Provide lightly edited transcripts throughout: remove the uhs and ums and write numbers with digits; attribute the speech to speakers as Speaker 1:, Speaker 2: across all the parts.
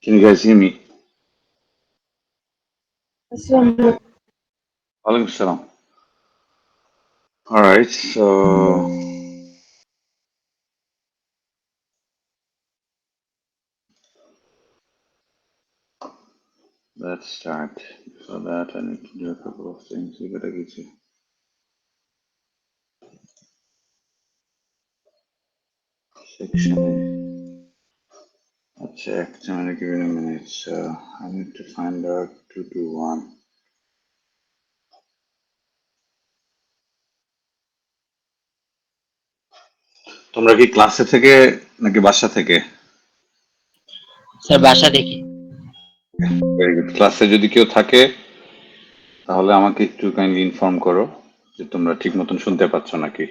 Speaker 1: Can you guys hear me? Walaikum salam. All right, so let's start. For that, I need to do a couple of things. You gotta get you. Section A. I'll check. I'm gonna give it a minute. So I need to find out 221. তোমরা কি ক্লাসে থেকে নাকি বাসা থেকে?
Speaker 2: Sir বাসা থেকে।
Speaker 1: Very good. ক্লাসে যদি কেউ থাকে তাহলে আমাকে একটু কাইন্ডলি ইনফর্ম করো যে তোমরা ঠিক মতন শুনতে পাচ্ছ নাকি।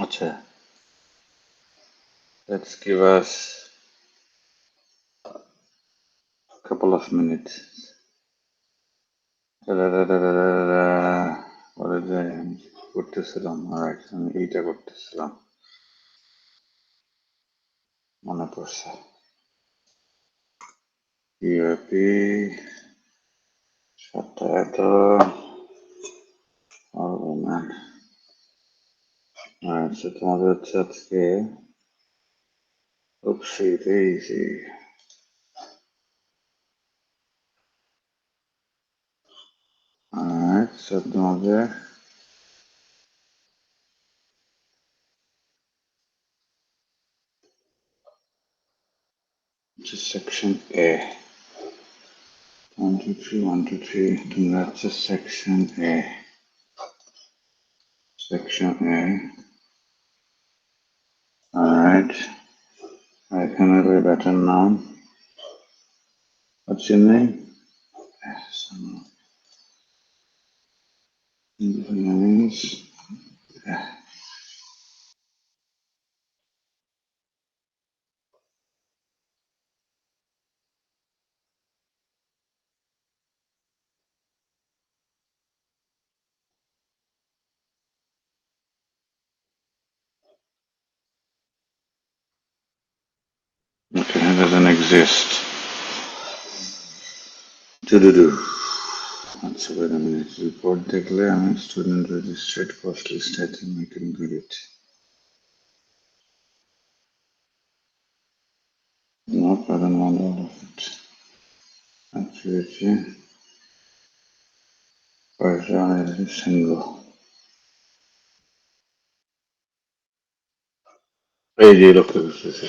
Speaker 1: আচ্ছা, let's give us a couple of minutes. বলে যে করতেছিলাম, alright, আমি এইটা করতেছিলাম, মনে পড়ছে। ইউএপি সাতটা এত ম্যান। আচ্ছা, তোমাদের হচ্ছে আজকে easy. Alright, so তোমাদের just section A. 1, 2, 3, 1, 2, 3. তোমরা হচ্ছে section A. Section A. Alright. এখানে a better noun. What's your name? Nice. Okay, it doesn't exist. Do. Let's wait a minute. Report declare I'm a student registered cost list. I think I can get it. Nope, I don't want all of it. Actually, person is single. এই যে লক্ষ্য করতেছি।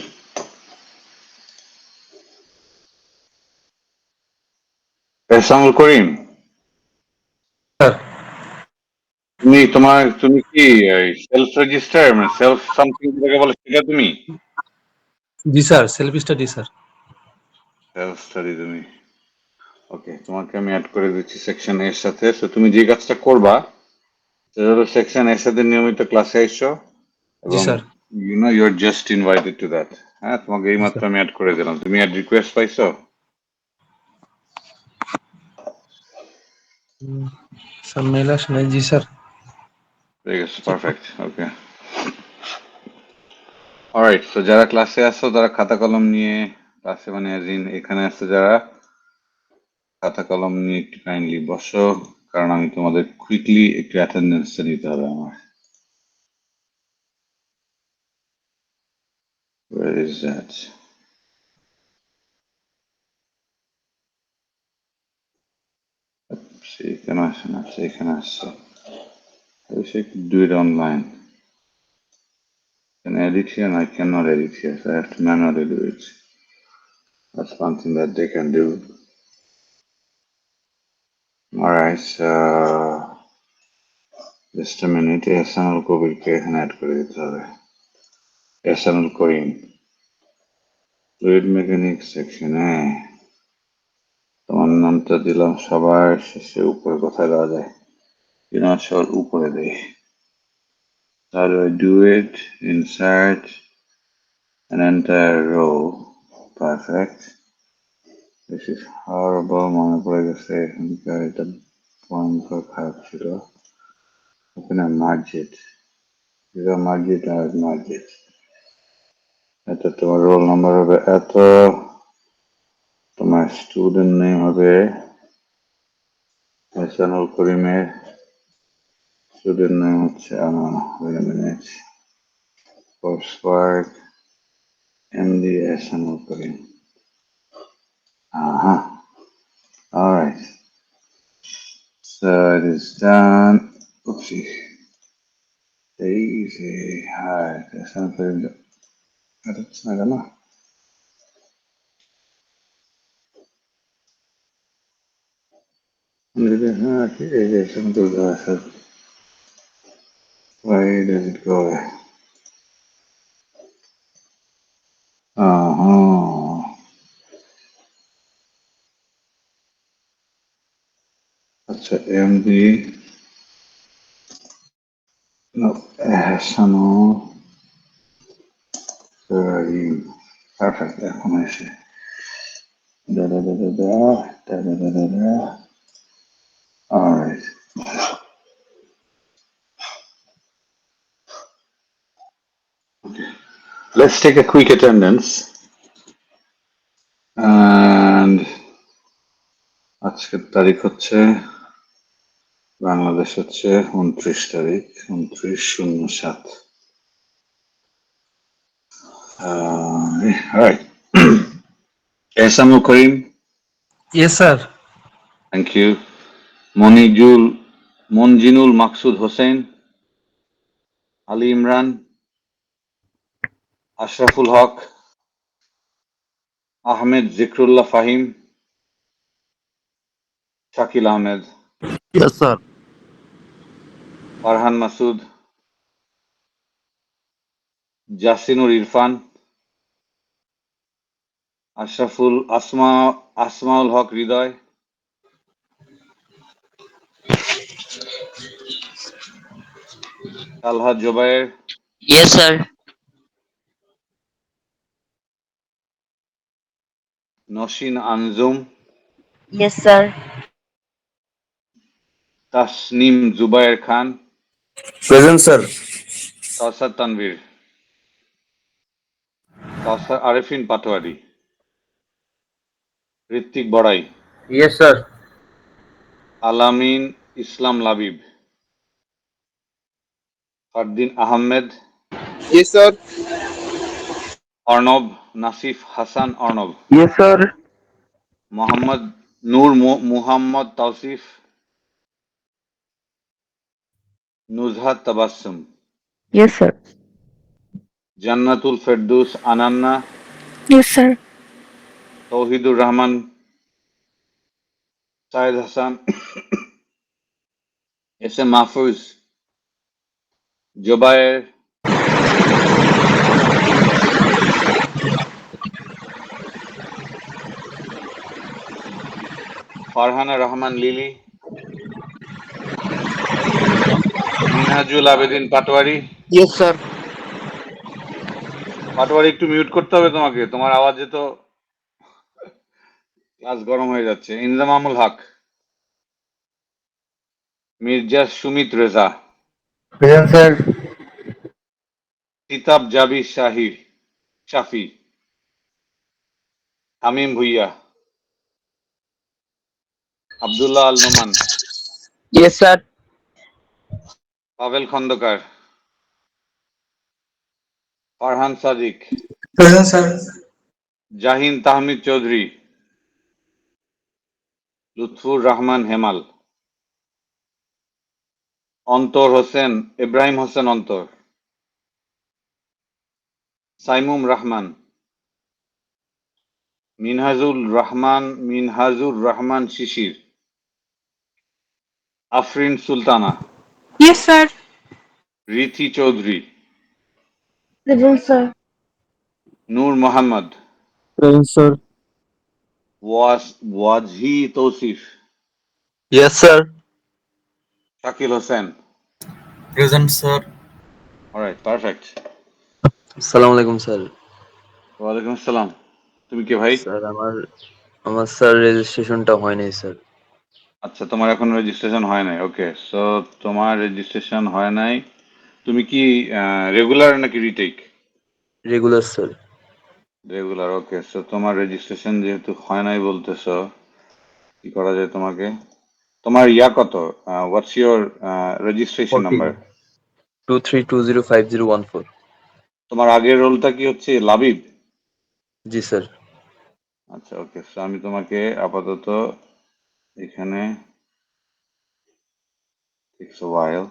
Speaker 1: এহসানুল করিম, তুমি কি self register মানে self something যেটাকে বলে সেটা তুমি?
Speaker 3: জি sir, self study sir.
Speaker 1: Self study তুমি। ওকে, তোমাকে আমি অ্যাড করে দিচ্ছি সেকশন এর সাথে। তো তুমি যে কাজটা করবা সেটা হলো সেকশন এর সাথে নিয়মিত ক্লাসে এসো
Speaker 3: জি
Speaker 1: এবং
Speaker 3: sir.
Speaker 1: You know you are just invited to that. হ্যাঁ, তোমাকে
Speaker 3: জি
Speaker 1: এইমাত্র
Speaker 3: স্যার।
Speaker 1: আমি অ্যাড করে দিলাম। তুমি অ্যাড রিকোয়েস্ট পাইছো?
Speaker 3: স্যার মেল আসে নাই। জি স্যার।
Speaker 1: ঠিক আছে, পারফেক্ট। ওকে, অলরাইট। তো যারা ক্লাসে আসছো তারা খাতা কলম নিয়ে, ক্লাসে মানে এখানে আসছো যারা, খাতা কলম নিয়ে একটু কাইন্ডলি বসো, কারণ আমি তোমাদের কুইকলি একটু অ্যাটেন্ডেন্সটা নিতে হবে আমার। Where is that? সেখানে আসে না, সেখানে আসছে। I wish I could do it online. Can I edit here? And I cannot edit here, so I have to manually do it. That's one thing that they can do. Alright, so just a minute. Ehsanul কবিরকে এখানে add করে দিতে হবে। এহসানুল করিম, fluid mechanics সেকশনে তোমার নামটা দিলাম সবার শেষে, উপরে কোথায় দেওয়া যায়? সবার উপরে দেই। How do I do it? Insert an entire row. Perfect. This is horrible. মনে পড়ে গেছে এখানকার এটা ভয়ঙ্কর খারাপ ছিল। ওখানে মার্জিত আর মার্জিত, এটা তোমার রোল নাম্বার হবে এত, তোমার স্টুডেন্ট নেম হবে এহসানুল করিমের স্টুডেন্ট নেম হচ্ছে coursework MD Ehsanul Karim. All right, so it is done. Oopsie. Easy. All right, Ehsanul Karim that's not enough. Why does it go there? আচ্ছা এমডি এহসানুল করিম, পারফেক্ট। এখন এসে all right. Okay. Let's take a quick attendance. And আজকের তারিখ হচ্ছে, বাংলাদেশ হচ্ছে 29 তারিখ, 29/07। Alright. Ehsanul Karim.
Speaker 3: Yes, sir.
Speaker 1: Thank you. Monjinul Maksud Hossain, Ali Imran, Ashraful Haq, Ahmed Zikrullah Fahim, Shakil Ahmed,
Speaker 2: Yes, sir.
Speaker 1: Farhan Masood, Jasinur Irfan, Asmaul Haq Ridoy, Talha Jobair,
Speaker 2: Yes, sir.
Speaker 1: Noshin Anzum,
Speaker 4: Yes, sir.
Speaker 1: Tasnim Zubair Khan,
Speaker 2: Present, sir.
Speaker 1: Kausar Tanvir, Kausar Arifin Patwari, Ritik Borai,
Speaker 2: Yes, sir.
Speaker 1: Alamin Islam Labib, Fardin Ahmed,
Speaker 2: Yes, sir.
Speaker 1: Arnob Nasif Hassan Arnob,
Speaker 2: Yes, sir.
Speaker 1: Muhammad Tausif, Nuzhat Tabassum,
Speaker 4: Yes, sir.
Speaker 1: Jannatul Firdaus Ananna,
Speaker 4: Yes, sir.
Speaker 1: Tauhidur Rahman, Syed Hassan, SM Mahfuz, Jobair, Farhana Rahman Lili, Minhajul Abedin Patwari।
Speaker 2: Yes, sir.
Speaker 1: Patwari একটু mute করতে হবে তোমাকে, তোমার আওয়াজে তো class গরম হয়ে যাচ্ছে। ইনজামামুল হক, মির্জা সুমিত রেজা,
Speaker 2: Present, sir.
Speaker 1: কিতাব জাবি শাফি, Tamim Bhuiyan, Abdullah Al Noman,
Speaker 2: Yes, sir.
Speaker 1: Pavel Khandakar, Farhan Sadiq,
Speaker 3: Present, sir.
Speaker 1: Jahin Tahmid Chowdhury, Lutfur Rahman হেমাল, Ibrahim Hossain Antor, Saimum Rahman, Minhajur Rahman Shishir, Afrin Sultana,
Speaker 4: Yes, sir.
Speaker 1: Rithi Chowdhury,
Speaker 4: Present, sir.
Speaker 1: Noor Mohammad,
Speaker 2: Present, sir.
Speaker 1: Wajhi Tausif,
Speaker 2: Yes, sir.
Speaker 1: Shakil Hossain.
Speaker 2: Present, sir.
Speaker 1: Alright, perfect.
Speaker 5: আসসালামু আলাইকুম স্যার।
Speaker 1: ওয়ালাইকুম আসসালাম। তুমি কে ভাই?
Speaker 5: স্যার আমার স্যার রেজিস্ট্রেশনটা হয়নি স্যার।
Speaker 1: আচ্ছা, তোমার এখন রেজিস্ট্রেশন হয় নাই। ওকে, সো তোমার রেজিস্ট্রেশন হয় নাই। তুমি কি রেগুলার নাকি রিটেক?
Speaker 5: Regular sir.
Speaker 1: রেগুলার। ওকে, সো তোমার রেজিস্ট্রেশন যেহেতু হয় নাই বলতেছো, কি করা যায় তোমাকে? তোমার ইয়া কত? What's your registration
Speaker 5: 14
Speaker 1: number?
Speaker 5: 23205014।
Speaker 1: তোমার আগের রোলটা কি হচ্ছে লাবিব?
Speaker 5: জি স্যার।
Speaker 1: আচ্ছা, ওকে, সো আমি তোমাকে আপাতত এখানে takes a while.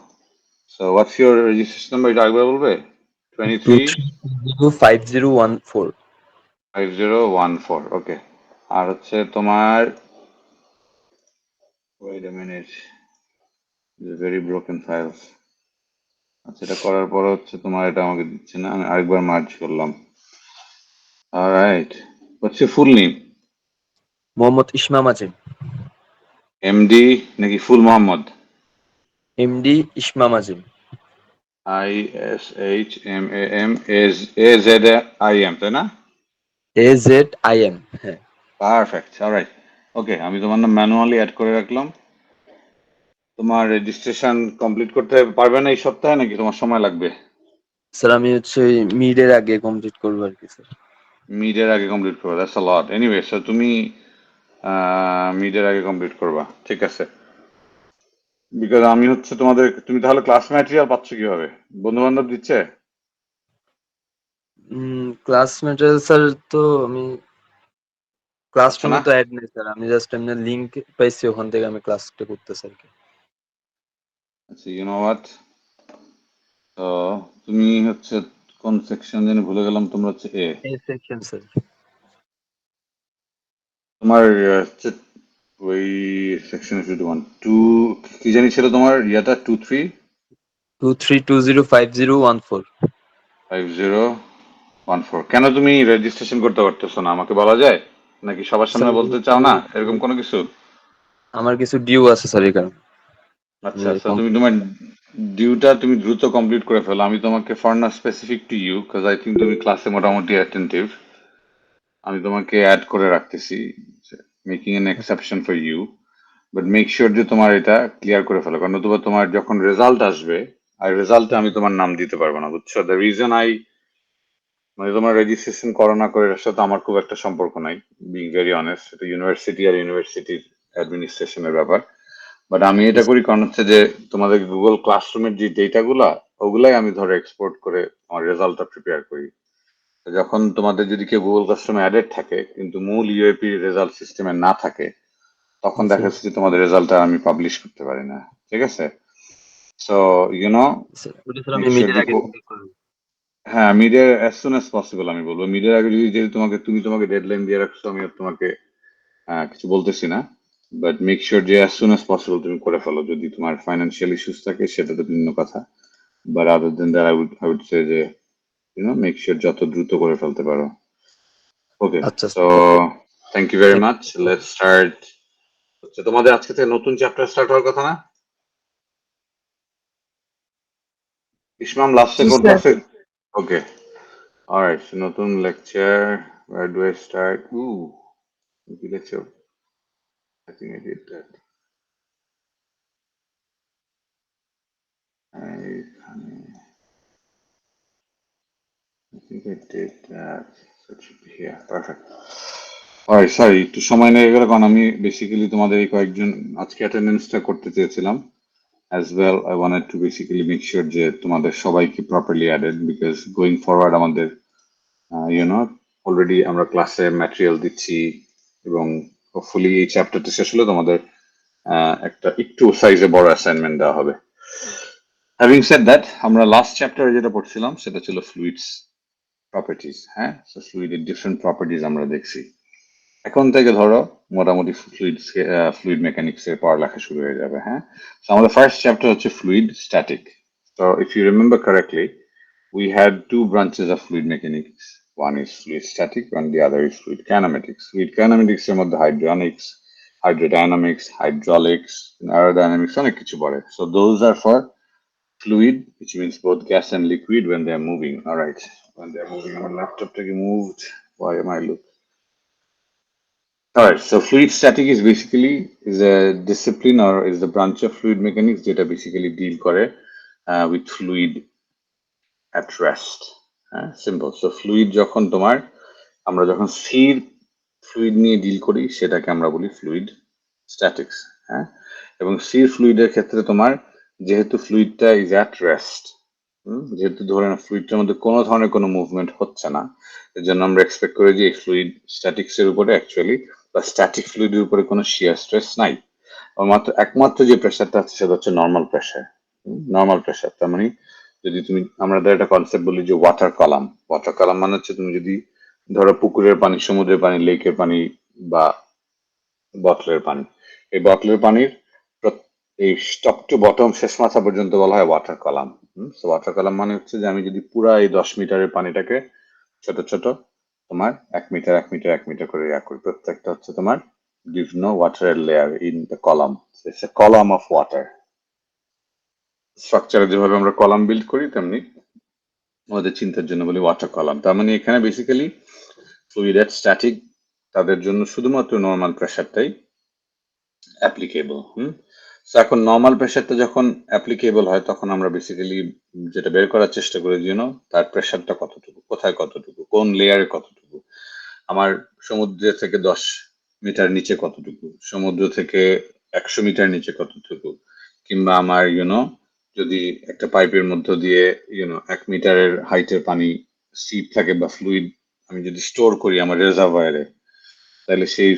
Speaker 1: So what's your registration number? এটা একবার বলবে?
Speaker 5: 23205014।
Speaker 1: 235014। ওকে। আর হচ্ছে তোমার, wait a minute, it's a very broken files. আচ্ছা, এটা করার পর হচ্ছে তোমার এটা আমাকে দিচ্ছে না, আমি আরেকবার মার্জ করলাম। Alright, what's your full name?
Speaker 5: Mohammad Ismam Azim.
Speaker 1: MD নাকি ফুল মোহাম্মদ?
Speaker 5: এমডি ইসমাম আজিম।
Speaker 1: ISHMAMAZIM, তাই না?
Speaker 5: AZIM, হ্যাঁ।
Speaker 1: Perfect, alright. ওকে, আমি তোমার নাম ম্যানুয়ালি অ্যাড করে রাখলাম। তোমার রেজিস্ট্রেশন কমপ্লিট করতে পারবে না এই সপ্তাহে, নাকি তোমার সময় লাগবে?
Speaker 5: স্যার আমি হচ্ছে ওই মিডের আগে কমপ্লিট করবো আর কি স্যার।
Speaker 1: মিডের আগে কমপ্লিট করবে, that's a lot. Anyway, so তুমি মিডের আগে কমপ্লিট করবা, ঠিক আছে? বিকজ আমি হচ্ছে তোমাদের, তুমি তাহলে ক্লাস ম্যাটেরিয়াল পাচ্ছ কিভাবে? বন্ধু বান্ধব দিচ্ছে?
Speaker 5: ক্লাস ম্যাটেরিয়াল স্যার, তো আমি
Speaker 1: পাচ্ছ
Speaker 5: ক্লাসরুমে
Speaker 1: না?
Speaker 5: তো অ্যাড নেই স্যার, আমি জাস্ট এমনি লিংক পাইছি, ওখান থেকে আমি ক্লাসটা করতেছি আর কি।
Speaker 1: আচ্ছা, ইউ নো হোয়াট, তো তুমি হচ্ছে কোন সেকশন জানি ভুলে গেলাম, তোমরা হচ্ছে এ।
Speaker 5: এই সেকশন স্যার।
Speaker 1: তোমার হচ্ছে ওই সেকশনে শুধু 1 2 কি জানি ছিল তোমার ইয়াটা? 23
Speaker 5: 23205014।
Speaker 1: 5014। কেন তুমি রেজিস্ট্রেশন করতে পারতেছো না আমাকে বলা যায়? নাকি সবার
Speaker 5: স্যার
Speaker 1: সামনে বলতে চাও না, এরকম কোনো কিছু?
Speaker 5: আমার কিছু ডিউ আছে স্যার, এই কারণে আমি
Speaker 1: আচ্ছা,
Speaker 5: আর
Speaker 1: আচ্ছা, তুমি তোমার ডিউটা তুমি দ্রুত কমপ্লিট করে ফেলো। আমি তোমাকে ফর না specific to you, cause I think তুমি ক্লাসে মোটামুটি অ্যাটেন্টিভ, আমি তোমাকে অ্যাড করে রাখতেছি, making an exception for you. But make sure যে তোমার এটা ক্লিয়ার করে ফেলো, কারণ নতুবা তোমার যখন রেজাল্ট আসবে, আর রেজাল্টে আমি তোমার নাম দিতে পারবো না, বুঝছো? দ্য রিজন মানে তোমার রেজিস্ট্রেশন করো না করে এর সাথে আমার খুব একটা সম্পর্ক নাই, বিং ভেরি অনেস্ট। এটা ইউনিভার্সিটি আর ইউনিভার্সিটির অ্যাডমিনিস্ট্রেশনের ব্যাপার। বাট আমি এটা করি কারণ হচ্ছে যে তোমাদের গুগল ক্লাসরুমের যে ডেটাগুলা, ওগুলাই আমি ধরো এক্সপোর্ট করে আমার রেজাল্টটা প্রিপেয়ার করি। তো যখন তোমাদের যদি কেউ গুগল ক্লাসরুমে অ্যাডেড থাকে কিন্তু মূল ইউএপি রেজাল্ট সিস্টেমে না থাকে, তখন দেখা যাচ্ছে যে তোমাদের রেজাল্টটা আমি পাবলিশ করতে পারি না, ঠিক আছে? সো ইউনো,
Speaker 5: আমি
Speaker 1: মেক শিওর
Speaker 5: মিডের
Speaker 1: যে
Speaker 5: আগে কমপ্লিট করবো।
Speaker 1: হ্যাঁ, মিডের অ্যাজ সুন অ্যাজ পসিবল আমি বলবো। মিডের আগে যদি, যেহেতু তুমি তোমাকে ডেডলাইন দিয়ে রাখছো, আমি আর তোমাকে কিছু বলতেছি না। বাট মেক শিওর যে অ্যাজ সুন অ্যাজ পসিবল তুমি করে ফেলো। যদি তোমার ফাইন্যান্সিয়াল ইস্যুস থাকে সেটা তো ভিন্ন কথা, but other than that I would say যে মেক শিওর যত দ্রুত করে ফেলতে পারো। ওকে,
Speaker 5: আচ্ছা
Speaker 1: so thank you very much. Let's start. হচ্ছে তোমাদের আজকে থেকে নতুন চ্যাপ্টার স্টার্ট হওয়ার কথা না? ইসমাম লাস্টে
Speaker 4: জি
Speaker 1: কোন
Speaker 4: স্যার।
Speaker 1: ক্লাসে? ওকে, অলরাইট, নতুন lecture. Where do I start? Maybe lecture. I think I did that. I think I did that. So it should be here. Perfect. Alright, sorry, একটু সময় লেগে গেল, কারণ আমি বেসিক্যালি তোমাদের এই কয়েকজন আজকে অ্যাটেন্ডেন্সটা করতে চেয়েছিলাম। As well, I wanted to basically make sure যে তোমাদের সবাইকে properly added, because going forward আমাদের অলরেডি আমরা ক্লাসে ম্যাটেরিয়াল দিচ্ছি, এবং হোপফুলি এই চ্যাপ্টারটা শেষ হলে তোমাদের একটা একটু সাইজে বড় অ্যাসাইনমেন্ট দেওয়া হবে। হ্যাভিং সেড দ্যাট, আমরা লাস্ট চ্যাপ্টারে যেটা পড়ছিলাম সেটা ছিল ফ্লুইডস প্রপার্টিজ। হ্যাঁ, সো ফ্লুইডের ডিফারেন্ট প্রপার্টিজ আমরা দেখছি। এখন থেকে ধরো মোটামুটি ফ্লুইড মেকানিক্স এর পড়ালেখা শুরু হয়ে যাবে। হ্যাঁ, তো আমাদের ফার্স্ট চ্যাপ্টার হচ্ছে fluid static. So if you remember correctly, we had two branches of fluid mechanics. One is fluid static and the other is fluid kinematics. Fluid kinematics এর মধ্যে hydronics, hydrodynamics, hydraulics, aerodynamics অনেক কিছু পড়ে। So those are for fluid, which means both gas and liquid when they are moving. All right, when they are moving. Our laptop to be moved. Why am I look? All right, so fluid static is basically is a discipline or is the branch of fluid mechanics যেটা basically deal করে with fluid at rest. Simple. So fluid যখন তোমার আমরা যখন স্থির fluid নিয়ে deal করি সেটাকে আমরা বলি ফ্লুইড স্ট্যাটিক্স। হ্যাঁ, এবং স্থির ফ্লুইডের ক্ষেত্রে তোমার যেহেতু ফ্লুইডটা ইজ অ্যাট রেস্ট, যেহেতু ধরে না ফ্লুইডটার মধ্যে কোনো ধরনের কোনো মুভমেন্ট হচ্ছে না, এর জন্য আমরা এক্সপেক্ট করি যে এই ফ্লুইড স্ট্যাটিক্স এর উপরে অ্যাকচুয়ালি বা স্ট্যাটিক ফ্লুইডের উপরে কোনো শিয়ার স্ট্রেস নাই। একমাত্র যে প্রেশারটা আছে সেটা হচ্ছে নর্মাল প্রেশার। নর্মাল প্রেশার তার মানে যদি তুমি আমাদের একটা কনসেপ্ট বলি যে ওয়াটার কলাম, ওয়াটার কলাম মানে হচ্ছে তুমি যদি ধরো পুকুরের পানি, সমুদ্রের পানি, লেকের পানি বা বটলের পানি, এই বটলের পানির এই টপ টু বটম শেষ মাথা পর্যন্ত বলা হয় ওয়াটার কলাম। ওয়াটার কলাম মানে হচ্ছে যে আমি যদি পুরা এই 10 মিটারের পানিটাকে ছোট ছোট তোমার 1 মিটার 1 মিটার 1 মিটার করে করি, প্রত্যেকটা হচ্ছে তোমার বিভিন্ন ওয়াটারের layer in the column, it's a column of water. স্ট্রাকচারে যেভাবে আমরা কলাম বিল্ড করি তেমনি আমাদের চিন্তার জন্য বলি ওয়াটার কলাম। তার মানে এখানে বেসিক্যালি ফ্লুইড এট স্ট্যাটিক তাদের জন্য শুধুমাত্র নর্মাল প্রেশারটাই অ্যাপ্লিকেবল। এখন নর্মাল প্রেশারটা যখন অ্যাপ্লিকেবল হয় তখন আমরা বেসিক্যালি যেটা বের করার চেষ্টা করি তার প্রেশারটা কতটুকু, কোথায় কতটুকু, কোন লেয়ারে কতটুকু, আমার সমুদ্র থেকে 10 মিটার নিচে কতটুকু, সমুদ্র থেকে 100 মিটার নিচে কতটুকু, কিংবা আমার যদি একটা পাইপের মধ্য দিয়ে 1 মিটারের হাইটের পানি সিপ থাকে বা ফ্লুইড আমি যদি স্টোর করি আমার রিজার্ভয়ারে, তাহলে সেই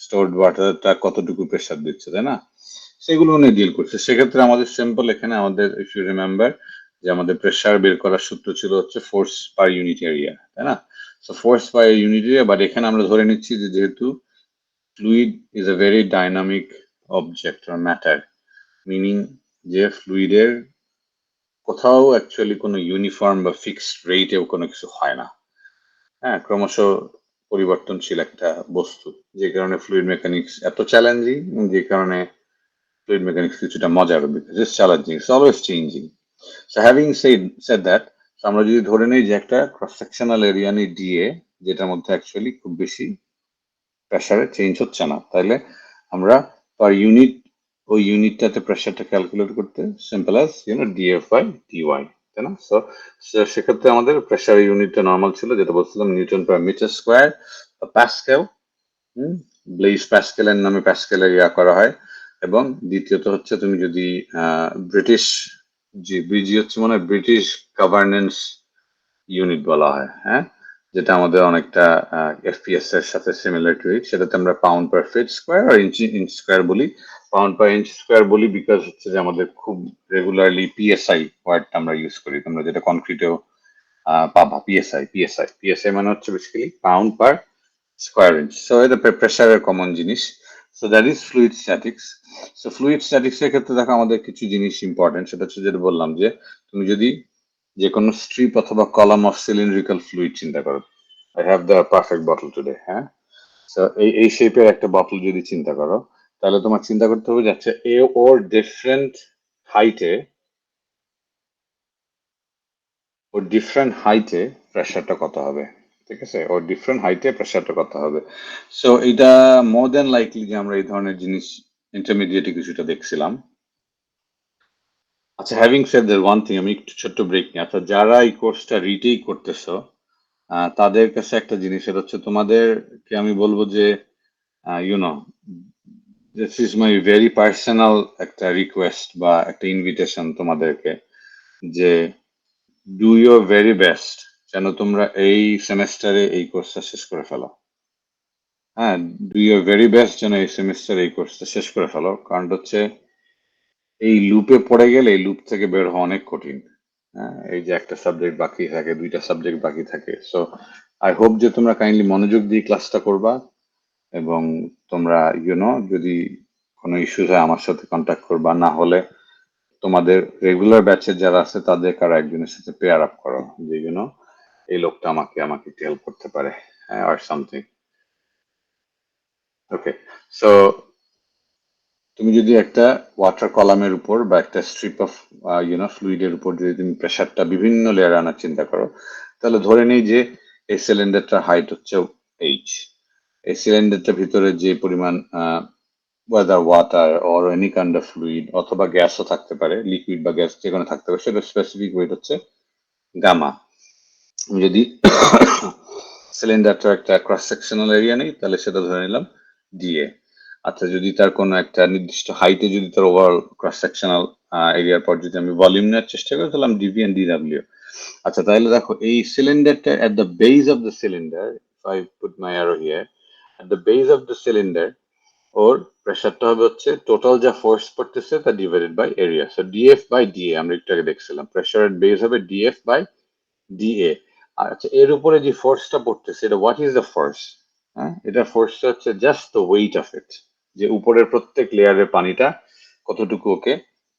Speaker 1: স্টোরড ওয়াটারটা কতটুকু প্রেশার দিচ্ছে, তাই না? সেগুলো উনি ডিল করছে। সেক্ষেত্রে আমাদের সিম্পল এখানে আমাদের ইফ ইউ রিমেম্বার যে আমাদের প্রেশার বের করার সূত্র ছিল হচ্ছে ফোর্স পার ইউনিট এরিয়া, তাই না? So force per unit area, but এখানে আমরা ধরে নিচ্ছি যে যেহেতু fluid is a very dynamic object or matter, meaning যে ফ্লুইডের কোথাও অ্যাকচুয়ালি কোনো ইউনিফর্ম বা ফিক্সড রেটেও কোনো কিছু হয় না। হ্যাঁ, ক্রমশ পরিবর্তনশীল একটা বস্তু, যে কারণে ফ্লুইড মেকানিক্স এত চ্যালেঞ্জিং, যে কারণে fluid mechanics কিছুটা মজার, because it's challenging, it's always changing. So having said that, so আমরা যদি ধরে নিই যে একটা ক্রস সেকশনাল এরিয়া নিয়ে ডিএ যেটার মধ্যে অ্যাকচুয়ালি খুব বেশি প্রেসারে চেঞ্জ হচ্ছে না, তাহলে আমরা পার ইউনিট ওই ইউনিটটাতে প্রেসারটা ক্যালকুলেট করতে simple as df by dy, তাই না? সো সেক্ষেত্রে আমাদের প্রেসার ইউনিটটা নর্মাল ছিল, যেটা বলছিলাম newton per metre square pascal. Blaise প্যাসকেলের নামে প্যাসকেলের করা হয়। এবং দ্বিতীয়ত হচ্ছে তুমি যদি ব্রিটিশ যে বিজি হচ্ছে মনে হয় ব্রিটিশ গভর্নেন্স ইউনিট বলা হয়, হ্যাঁ, যেটা আমাদের অনেকটা এফপিএস এর সাথে সিমিলার টু ইট, সেটাতে আমরা পাউন্ড পার ফিট স্কোয়ার আর ইঞ্চ স্কোয়ার বলি। পাউন্ড পার ইঞ্চ স্কোয়ার বলি বিকজ হচ্ছে যে আমাদের খুব রেগুলারলি পিএসআই ওয়ার্ডটা আমরা ইউজ করি, তোমরা যেটা কনক্রিটেও পাবা, পিএসআই। পিএসআই মানে হচ্ছে basically pound per square inch. So এটা প্রেশারের কমন জিনিস। So that is fluid statics. So fluid statics এর ক্ষেত্রে দেখো আমাদের কিছু জিনিস ইম্পর্টেন্ট, সেটা হচ্ছে যেটা বললাম যে তুমি যদি যে কোনো স্ট্রিপ অথবা কলাম অফ সিলিন্ড্রিক্যাল ফ্লুইড চিন্তা করো, I have the perfect bottle today, হ্যাঁ, সো এই শেপের একটা বটল যদি চিন্তা করো, তাহলে তোমার চিন্তা করতে হবে যাচ্ছে এ ওর ডিফারেন্ট হাইটে প্রেশারটা কত হবে, ঠিক আছে? ওর ডিফারেন্ট হাইটে প্রেশারটা কত হবে। সো এটা মোর দেন লাইকলি যে আমরা এই ধরনের জিনিস ইন্টারমিডিয়েটে কিছুটা দেখছিলাম। আচ্ছা, having said that one thing, আমি একটু ছোট্ট ব্রেক নিই। আচ্ছা, যারা এই কোর্সটা রিটেক করতেছো তাদের কাছে একটা জিনিস, সেটা হচ্ছে তোমাদেরকে আমি বলবো যে YONO this is my very personal একটা রিকোয়েস্ট বা একটা ইনভিটেশন তোমাদেরকে, যে ডু ইউর ভেরি বেস্ট যেন তোমরা এই সেমেস্টারে এই কোর্সটা শেষ করে ফেলো। হ্যাঁ, ডু ইউর ভেরি বেস্ট যেন এই সেমেস্টারে এই কোর্সটা শেষ করে ফেলো, কারণ হচ্ছে এই লুপে পড়ে গেলে এই লুপ থেকে বের হওয়া অনেক কঠিন। হ্যাঁ, এই যে একটা সাবজেক্ট বাকি থাকে, 2টা সাবজেক্ট বাকি থাকে। সো আই হোপ যে তোমরা কাইন্ডলি মনোযোগ দিয়ে ক্লাসটা করবা, এবং তোমরা যদি কোনো ইস্যুস হয় আমার সাথে কন্ট্যাক্ট করবা, না হলে তোমাদের রেগুলার ব্যাচের যারা আছে তাদের কারো একজনের সাথে পেয়ার আপ করো, যে এই লোকটা আমাকে একটু হেল্প করতে পারে, হ্যাঁ, আর সামথিং। ওকে, সো তুমি যদি একটা ওয়াটার কলামের উপর বা একটা স্ট্রিপ অফ ফ্লুইডের উপর যদি তুমি প্রেশারটা বিভিন্ন লেয়ারে আনার চিন্তা করো, তাহলে ধরে নেই যে এই সিলিন্ডারটার হাইট হচ্ছে এইচ, এই সিলিন্ডারটার ভিতরে যে পরিমাণ whether water or any kind of fluid অথবা গ্যাসও থাকতে পারে, লিকুইড বা গ্যাস যে কোনো থাকতে পারে, সেটা স্পেসিফিক ওয়েট হচ্ছে গামা। আমি যদি সিলিন্ডারটার একটা ক্রস সেকশনাল এরিয়া নেই তাহলে সেটা ধরে নিলাম ডিএ। আচ্ছা, যদি তার কোনো একটা নির্দিষ্ট হাইটে যদি তার ওভারঅল ক্রস সেকশনাল এরিয়ার পর যদি আমি ভলিউম নেওয়ার চেষ্টা করি তাহলে আমি ডিভি এন্ড ডিডাব্লিউ। আচ্ছা, তাহলে দেখো এই সিলিন্ডারটা at the base of the cylinder, if I put my arrow here, at the base of the cylinder ওর প্রেশারটা হবে হচ্ছে টোটাল যা ফোর্স পড়তেছে তা divided by area. So dF by dA আমরা একটু আগে দেখছিলাম, প্রেশার এট বেস হবে ডিএফ বাই ডিএ। আচ্ছা, এর উপরে যে ফোর্সটা পড়তেছে এটা হোয়াট ইজ দ্য ফোর্স? হ্যাঁ, এটা ফোর্সটা হচ্ছে just the weight of it, যে উপরের প্রত্যেক লেয়ারের পানিটা কতটুকু ওকে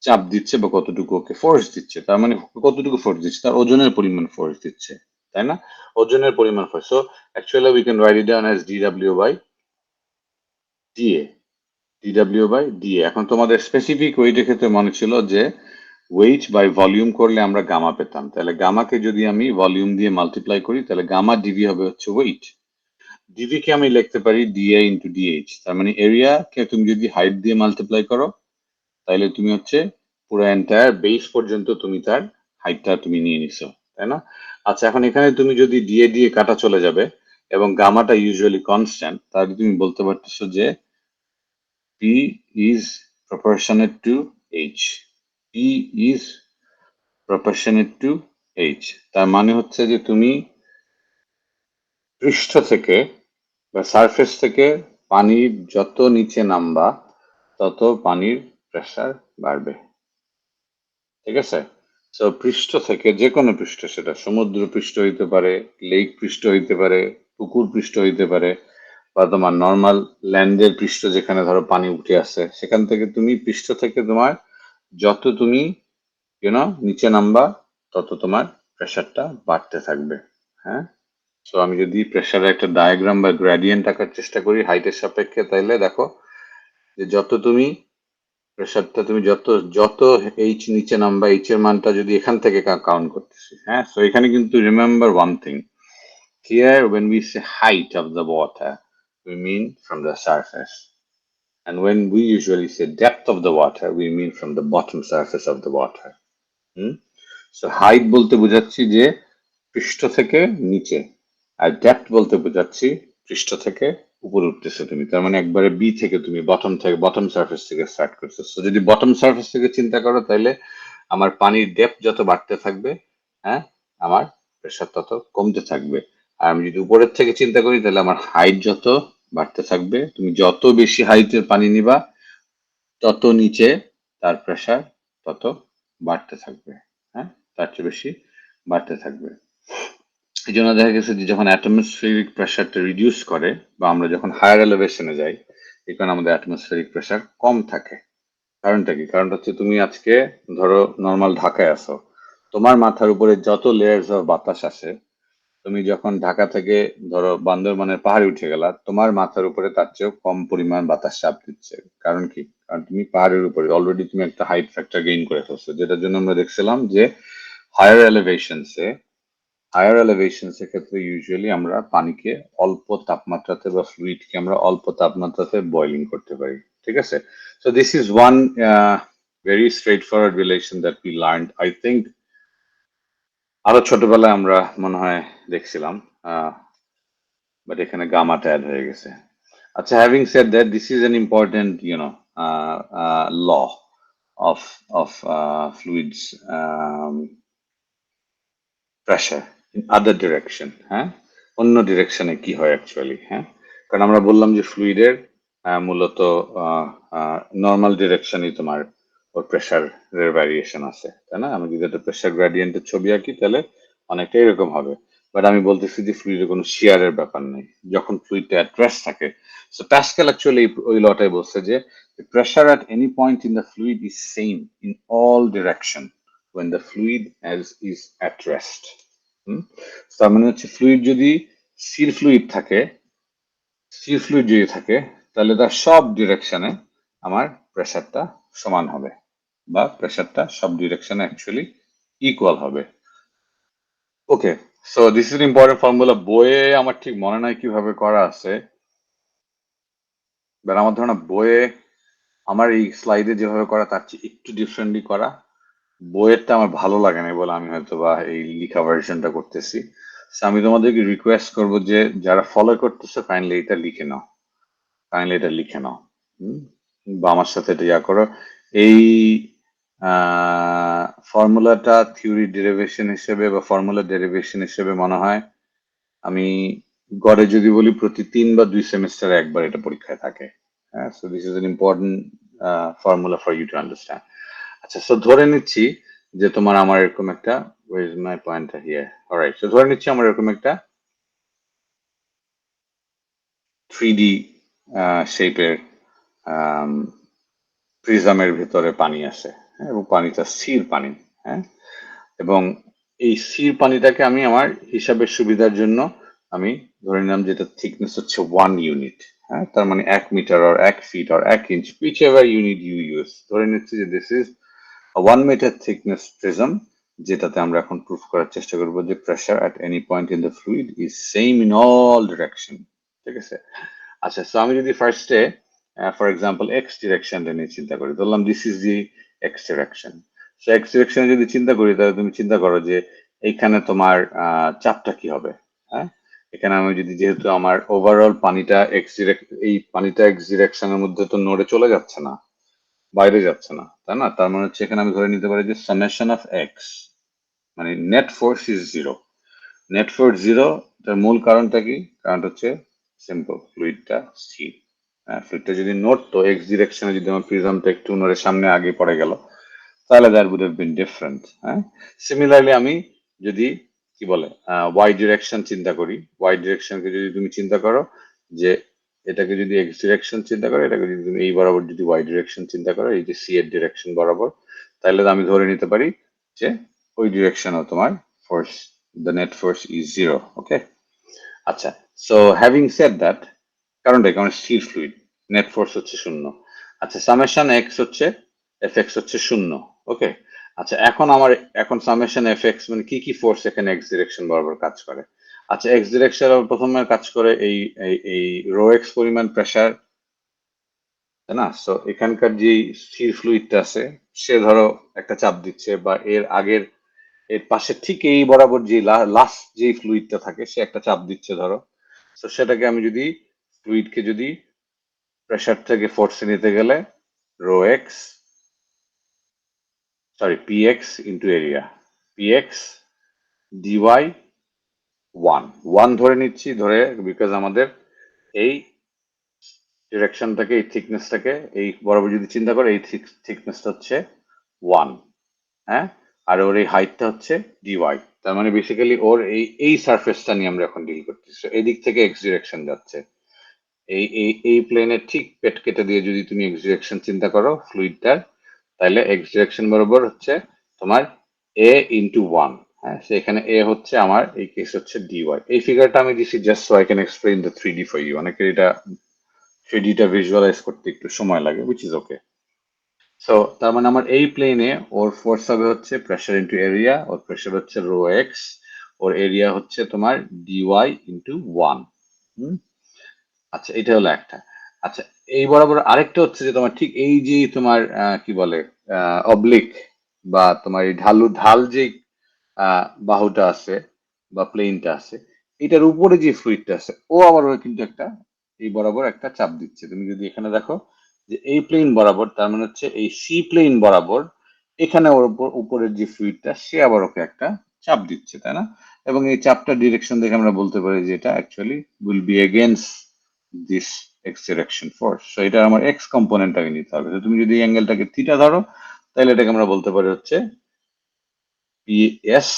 Speaker 1: চাপ দিচ্ছে বা কতটুকু ওকে ফোর্স দিচ্ছে, তার মানে কতটুকু ফোর্স দিচ্ছে তার ওজনের পরিমাণ ফোর্স দিচ্ছে, তাই না? ওজনের পরিমাণ force. So actually we can write it down as DW by DA. DW by DA. এখন তোমাদের স্পেসিফিক ওয়েটের ক্ষেত্রে মনে ছিল যে ওয়েট বাই ভলিউম করলে আমরা গামা পেতাম, তাহলে গামাকে যদি আমি ভলিউম দিয়ে মাল্টিপ্লাই করি তাহলে গামা ডিভি হবে হচ্ছে ওয়েট। ডিভি কে আমি লিখতে পারি ডিএ ইন্টু ডিএইচ, তার মানে এরিয়াকে তুমি যদি হাইট দিয়ে মাল্টিপ্লাই করো তাহলে তুমি হচ্ছে পুরো এন্টায়ার বেস পর্যন্ত তুমি তার হাইটটা তুমি নিয়ে নিছো, তাই না? আচ্ছা, এখন এখানে তুমি যদি ডিএ দিয়ে কাটা চলে যাবে এবং গামাটা ইউজুয়ালি কনস্ট্যান্ট, তাহলে তুমি বলতে পারতেছো যে P is proportionate to H. P is proportionate to H. তার মানে হচ্ছে যে তুমি পৃষ্ঠ থেকে বা সারফেস থেকে পানির যত নিচে নামবা তত পানির প্রেসার বাড়বে, ঠিক আছে? সো পৃষ্ঠ থেকে যে কোনো পৃষ্ঠ, সেটা সমুদ্র পৃষ্ঠ হইতে পারে, লেক পৃষ্ঠ হইতে পারে, পুকুর পৃষ্ঠ হইতে পারে, বা তোমার নর্মাল ল্যান্ডের পৃষ্ঠ যেখানে ধরো পানি উঠে আসে, সেখান থেকে তুমি পৃষ্ঠ থেকে তোমার যত তুমি নিচে নামবা তত তোমার প্রেশারটা বাড়তে থাকবে। হ্যাঁ, সো আমি যদি প্রেশারের একটা ডায়াগ্রাম বা গ্রেডিয়েন্ট আঁকার চেষ্টা করি হাইটের সাপেক্ষে, তাইলে দেখো যে যত তুমি প্রেশারটা তুমি যত যত এইচ নিচে নামবা, এইচ এর মানটা যদি এখান থেকে কাউন্ট করতেছি, হ্যাঁ, সো এখানে কিন্তু remember one thing here, when we say height of the water we mean from the surface, and when we usually say depth of the water we mean from the bottom surface of the water. So height বলতে বোঝাচ্ছি যে পৃষ্ঠ থেকে নিচে, আর depth বলতে বোঝাচ্ছি পৃষ্ঠ থেকে উপরে উঠতেছে তুমি, তার মানে একবারে বি থেকে তুমি বটম সারফেস থেকে স্টার্ট করছো। সো যদি বটম সারফেস থেকে চিন্তা করো তাহলে আমার পানির ডেপথ যত বাড়তে থাকবে, হ্যাঁ, আমার প্রেশার তত কমতে থাকবে। আর আমি যদি উপরের থেকে চিন্তা করি তাহলে আমার হাইট যত বাড়তে থাকবে, তুমি যত বেশি হাইটের পানি নিবা তত নিচে তার প্রেশার তত বাড়তে থাকবে, হ্যাঁ, তার চেয়ে বেশি বাড়তে থাকবে। এই জন্য দেখা গেছে যে যখন অ্যাটমসফিয়ারিক প্রেশারটা রিডিউস করে বা আমরা যখন হায়ার এলিভেশনে যাই, এখানে আমাদের অ্যাটমসফিয়ারিক প্রেশার কম থাকে। কারণটা কি? কারণটা হচ্ছে তুমি আজকে ধরো নর্মাল ঢাকায় আছো, তোমার মাথার উপরে যত লেয়ার্স অফ বাতাস আসে, তুমি যখন ঢাকা থেকে ধরো বান্দরবানের পাহাড়ে উঠে গেলা, তোমার মাথার উপরে তার চেয়েও কম পরিমাণ বাতাস চাপ দিচ্ছে। কারণ কি? কারণ তুমি পাহাড়ের উপরে অলরেডি তুমি একটা হাইট ফ্যাক্টর গেইন করে ফেলছো, যেটার জন্য আমরা দেখছিলাম যে হায়ার এলিভেশনসে ক্ষেত্রে ইউজুয়ালি আমরা পানিকে অল্প তাপমাত্রাতে বা ফ্লুইডকে আমরা অল্প তাপমাত্রাতে বয়লিং করতে পারি, ঠিক আছে? So this is one very straight forward relation that we learned, I think আরো ছোটবেলায় আমরা মনে হয় দেখছিলাম, বাট এখানে গামাটা অ্যাড হয়ে গেছে। আচ্ছা, having said that, this is an important law of fluids pressure in other direction. হ্যাঁ, অন্য ডিরেকশনে কি হয় অ্যাকচুয়ালি? হ্যাঁ, কারণ আমরা বললাম যে ফ্লুইডের মূলত নর্মাল ডিরেকশনই তোমার ওর প্রেশারের ভ্যারিয়েশন আছে, তাই না? আমি যদি একটা প্রেশার গ্রেডিয়েন্টের ছবি আঁকি তাহলে অনেকটা এরকম হবে, বাট আমি বলতেছি যে ফ্লুইডের কোনো শিয়ারের ব্যাপার নেই যখন ফ্লুইডটা অ্যাট রেস্ট থাকে। সো প্যাসকেল অ্যাকচুয়ালি ওই লটাই বলছে যে pressure at any point in the fluid is same in all direction when the fluid is at rest. তার মানে হচ্ছে ফ্লুইড যদি স্থির ফ্লুইড থাকে তাহলে তার সব ডিরেকশনে আমার প্রেশারটা সমান হবে বা প্রেশারটা সব ডিরেকশনে অ্যাকচুয়ালি ইকুয়াল হবে। Okay, so this is important formula, বইয়ে আমার ঠিক মনে নাই কিভাবে করা আছে, বাট আমার ধারণা বইয়ে আমার এই স্লাইডে যেভাবে করা তার চেয়ে একটু ডিফারেন্টলি করা। বইয়েরটা আমার ভালো লাগে না বলে আমি হয়তো বা এই লিখা ভার্সনটা করতেছি। So আমি তোমাদেরকে রিকোয়েস্ট করবো যে যারা ফলো করতেছো কাইন্ডলি এটা লিখে নাও, কাইন্ডলি এটা লিখে নাও, বা আমার সাথে এটা ইয়া করো। এই ফর্মুলাটা থিওরি ডেরিভেশন হিসেবে বা ফর্মুলা ডেরিভেশন হিসেবে মনে হয় আমি গড়ে যদি বলি প্রতি 3 বা 2 সেমিস্টারে একবার এটা পরীক্ষায় থাকে। হ্যাঁ, so this is an important formula for you to understand. আচ্ছা, সো ধরে নিচ্ছি যে তোমার আমার এরকম একটা where is my pointer here, alright, so ধরে নিচ্ছি আমার এরকম একটা 3D শেপের প্রিজমের ভিতরে পানি আছে, হ্যাঁ, এবং পানিটা স্থির পানি। হ্যাঁ, এবং এই স্থির পানিটাকে আমি আমার হিসাবের সুবিধার জন্য আমি ধরে নিলাম যে এটা থিকনেস হচ্ছে 1 ইউনিট। হ্যাঁ, তার মানে 1 metre or 1 feet or 1 inch, whichever unit you use। ধরে নিচ্ছি যে দিস ইজ 1 মিটার থিকনেস প্রিজম, যেটাতে আমরা এখন প্রুফ করার চেষ্টা করবো যে pressure at any point in the fluid is same in all direction। ঠিক আছে? আচ্ছা, সো আমি যদি ফার্স্টে ফর এক্সাম্পল এক্স ডিরেকশনটা নিয়ে চিন্তা করি, ধরলাম this is the x direction. So x ডিরেকশনে যদি চিন্তা করি তাহলে তুমি চিন্তা করো যে এইখানে তোমার চাপটা কি হবে। হ্যাঁ, এখানে আমি যদি যেহেতু আমার ওভারঅল পানিটা এই পানিটা এক্স ডিরেকশনের মধ্যে তো নড়ে চলে যাচ্ছে না, বাইরে যাচ্ছে না, তাই না? তার মানে হচ্ছে এখানে আমি ধরে নিতে পারি যে সামেশন অফ এক্স মানে net force is zero. Net force zero, তার মূল কারণটা কি? কারণটা হচ্ছে সিম্পল, ফ্লুইডটা স্থির। হ্যাঁ, ফ্লুইডটা যদি নড়তো এক্স ডিরেকশনে, যদি আমার প্রিজমটা একটু নড়ে সামনে আগে পড়ে গেল, তাহলে that would have been different. হ্যাঁ, সিমিলারলি আমি যদি কি বলে ওয়াই ডিরেকশন চিন্তা করি, ওয়াই ডিরেকশনকে যদি তুমি চিন্তা করো যে এটাকে যদি এক্স ডিরেকশন চিন্তা করো, এটাকে যদি তুমি এই বরাবর যদি ওয়াই ডিরেকশন চিন্তা করো, এই যে সি এর ডিরেকশন বরাবর, তাহলে আমি ধরে নিতে পারি যে ওই ডিরেকশনও তোমার force, the net force is zero. Okay, আচ্ছা, সো হ্যাভিং সেড দ্যাট, কারণটা কারণ স্থির ফ্লুইড, নেট ফোর্স হচ্ছে শূন্য। আচ্ছা, সামেশন এক্স হচ্ছে এফ এক্স হচ্ছে শূন্য। ওকে, আচ্ছা, এখন সামেশন এফ এক্স মানে কি কি ফোর্স এখানে এক্স ডিরেকশন বরাবর কাজ করে। আচ্ছা, এক্স ডিরেকশন প্রথমে কাজ করে এই এই রো এক্স পরিমাণ প্রেসার, তাই না? সো এখানকার যে স্থির ফ্লুইডটা আছে সে ধরো একটা চাপ দিচ্ছে, বা এর পাশে ঠিক এই বরাবর যে লাস্ট যে ফ্লুইডটা থাকে সে একটা চাপ দিচ্ছে ধরো। তো সেটাকে আমি যদি ফ্লুইডকে যদি প্রেসার থেকে ফোর্সে নিতে গেলে rho x sorry p x into area, p x dy 1 ধরে নিচ্ছি, ধরে বিকজ আমাদের এই ডিরেকশনটাকে, এই থিকনেসটাকে এই বরাবর যদি চিন্তা করে, এই থিকনেসটা হচ্ছে 1। হ্যাঁ, আর ওর এই হাইটটা হচ্ছে ডিওয়াই, তার মানে বেসিক্যালি ওর এই সারফেসটা নিয়ে আমরা এখন ডিল করতেছি। এই দিক থেকে এক্স ডিরেকশন যাচ্ছে, এই প্লেনের ঠিক পেট কেটে দিয়ে যদি তুমি এক্স ডিরেকশন চিন্তা করো ফ্লুইডটার, তাহলে এক্স ডিরেকশন বরাবর হচ্ছে তোমার এ ইন্টু 1। হ্যাঁ, সেখানে এ হচ্ছে আমার এই কেস হচ্ছে ডিওয়াই। এই ফিগারটা আমি দিচ্ছি just so I can explain the 3D for you. অনেকের এটা 3Dটা ভিজুয়ালাইজ করতে একটু সময় লাগে, উইচ ইজ ওকে। সো তার মানে আমার এই প্লেনে ওর ফোর্স হবে হচ্ছে প্রেসার ইন্টু এরিয়া, ওর প্রেসার হচ্ছে রো এক্স, ওর এরিয়া হচ্ছে তোমার ডিওয়াই ইন্টু 1। আচ্ছা, এটা হলো একটা। আচ্ছা, এই বরাবর আরেকটা হচ্ছে যে তোমার ঠিক এই যে তোমার কি বলে অবলিক বা তোমার এই ঢাল যে বাহুটা আছে বা প্লেনটা আছে, এটার উপরে যে ফ্লুইডটা আছে ও আবার কিন্তু একটা এই বরাবর একটা চাপ দিচ্ছে। তুমি যদি এখানে দেখো যে এই প্লেন বরাবর, তার মানে হচ্ছে এই সি প্লেন বরাবর এখানে ওর উপরের যে ফ্লুইডটা সে আবার ওকে একটা চাপ দিচ্ছে, তাই না? এবং এই চাপটার ডিরেকশন দেখে আমরা বলতে পারি যে এটা actually will be against this x direction force. So এটা আমার এক্স কম্পোনেন্টটাকে নিতে হবে। তো তুমি যদি অ্যাঙ্গেলটাকে থিটা ধরো, তাহলে এটাকে আমরা বলতে পারি হচ্ছে পি এস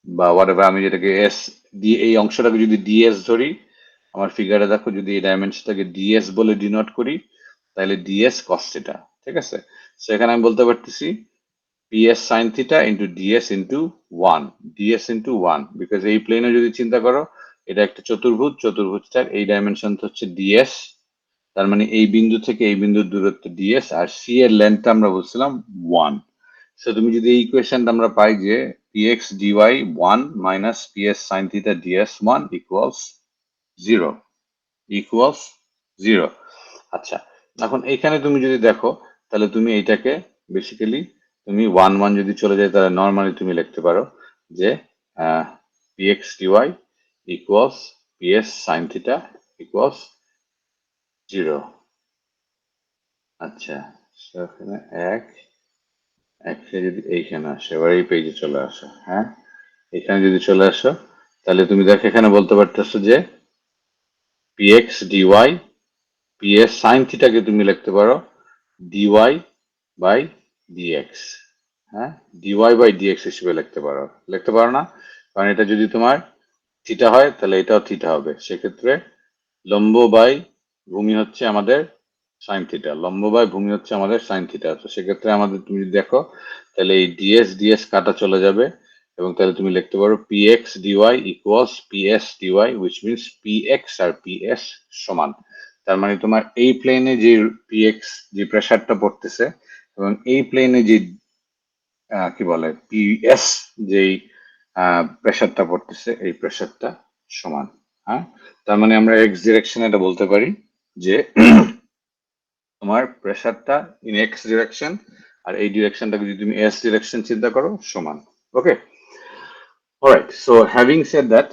Speaker 1: বা হোয়াটএভার। আমি যেটাকে এস দিয়ে এই অংশটাকে যদি ডিএস ধরি, আমার ফিগারে দেখো যদি এই ডাইমেনশনটাকে ডিএস বলে ডিনোট করি, তাহলে ডিএস কস থিটা। ঠিক আছে, সেখানে আমি বলতে পারতেছি PS sine theta into DS into 1, DS into 1, because এই প্লেনে যদি চিন্তা করো এটা একটা চতুর্ভুজ, চতুর্ভুজটার এই ডাইমেনশন হচ্ছে ডিএস, তার মানে এই বিন্দু থেকে এই বিন্দুর দূরত্ব ডিএস, আর সি এর লেন্থটা আমরা বলছিলাম 1। সো তুমি যদি এই ইকুয়েশনটা আমরা পাই যে px dy 1 minus ps sin theta ds 1 equals 0, আচ্ছা, এখন এখানে তুমি যদি দেখো তাহলে তুমি এইটাকে বেসিক্যালি তুমি 1 1 যদি চলে যায় তাহলে নর্মালি তুমি লিখতে পারো যে px dy equals ps sin theta equals 0। আচ্ছা, so এখানে যদি এইখানে আসে, এবার এই পেজে চলে আসো, হ্যাঁ, এখানে যদি চলে আসো তাহলে তুমি দেখো এখানে বলতে পারতেছো যে px dy ps sin থিটাকে তুমি লিখতে পারো dy বাই dx, হ্যাঁ, dy বাই dx হিসেবে লিখতে পারো না, কারণ এটা যদি তোমার থিটা হয় তাহলে এটাও থিটা হবে, সেক্ষেত্রে লম্ব বাই ভূমি হচ্ছে আমাদের সাইন থিটা, লম্ব বাই ভূমি হচ্ছে আমাদের সাইন থিটা। তো সেক্ষেত্রে আমাদের তুমি যদি দেখো তাহলে এই ডিএস কাটা চলে যাবে এবং তাহলে তুমি লিখতে পারো px dy equals ps dy which means px আর ps সমান। তার মানে তোমার এই প্লেনে যে px যে প্রেসারটা পড়তেছে এবং এই প্লেনে যে কি বলে ps যেই প্রেসারটা পড়তেছে এই প্রেসারটা সমান। হ্যাঁ, তার মানে আমরা এক্স ডিরেকশনে এটা বলতে পারি যে তোমার প্রেসারটা ইন এক্স ডিরেকশন আর এই ডিরেকশনটাকে যদি তুমি এস ডিরেকশন চিন্তা করো সমান। Okay, alright, so having said that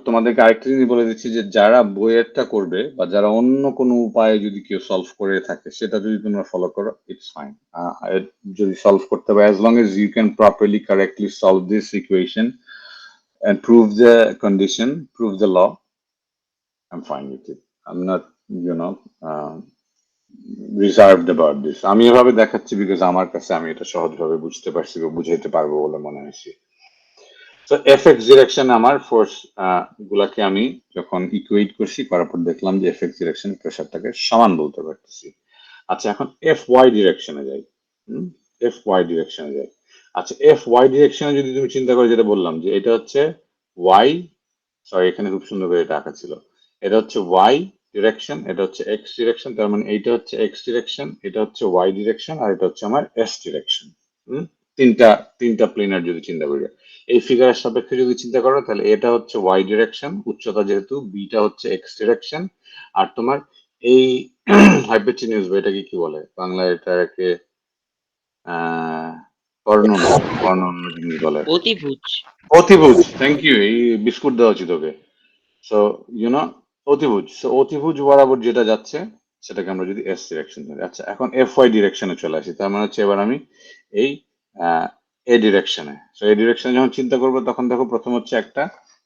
Speaker 1: তোমাদেরকে আরেকটা জিনিস বলে দিচ্ছি যে যারা বইয়েরটা করবে বা যারা অন্য কোনো উপায়ে যদি কেউ সলভ করে থাকে সেটা যদি তোমরা ফলো করো ইটস ফাইন। যদি সলভ করতে পারো, as long as you can properly correctly solve this equation and prove the condition, prove the law, I'm fine with it. I'm not, reserved about this. আমি এভাবে দেখাচ্ছি বিকজ আমার কাছে আমি এটা সহজভাবে বুঝতে পারছি বা বুঝাইতে পারবো বলে মনে হয়েছে। তো এফ এক্স ডিরেকশন আমার ফোর্স গুলাকে আমি যখন ইকুয়েট করছি করার পর দেখলাম যে এফ এক্স ডিরেকশন প্রেসারটাকে সমান বলতে পারতেছি। আচ্ছা, এখন এফ ওয়াই ডিরেকশনে যাই। এফ ওয়াই ডিরেকশনে যাই। আচ্ছা, এফ ওয়াই ডিরেকশনে যদি তুমি চিন্তা করো, যেটা বললাম যে এটা হচ্ছে ওয়াই, সরি এখানে খুব সুন্দর করে এটা আঁকা ছিল, এটা হচ্ছে ওয়াই ডিরেকশন, এটা হচ্ছে এক্স ডিরেকশন, তার মানে এইটা হচ্ছে এক্স ডিরেকশন, এটা হচ্ছে ওয়াই ডিরেকশন আর এটা হচ্ছে আমার এস ডিরেকশন। তিনটা প্লেনার যদি চিন্তা করি, এই ফিগারের সাপেক্ষে যদি চিন্তা করো তাহলে এটা হচ্ছে ওয়াই ডিরেকশন, উচ্চতা যেহেতু, বিটা হচ্ছে এক্স ডিরেকশন, আর তোমার এই হাইপোটেনিউজ বা এটাকে কি বলে বাংলায়, এটাকে কর্ণ জিনিস বলে,
Speaker 6: অতিভুজ।
Speaker 1: অতিভুজ। থ্যাংক ইউ, এই বিস্কুট দেওয়া উচিত ওকে। সো অতিভুজ, সো অতিভুজ বরাবর যেটা যাচ্ছে সেটাকে আমরা যদি এস ডিরেকশন ধরি। আচ্ছা, এখন এফ ওয়াই ডিরেকশনে চলে আসি, তার মানে হচ্ছে এবার আমি এই এ ডিরেকশনে, সো এই ডিরেকশনে যখন চিন্তা করবো তখন দেখো প্রথম হচ্ছে একটা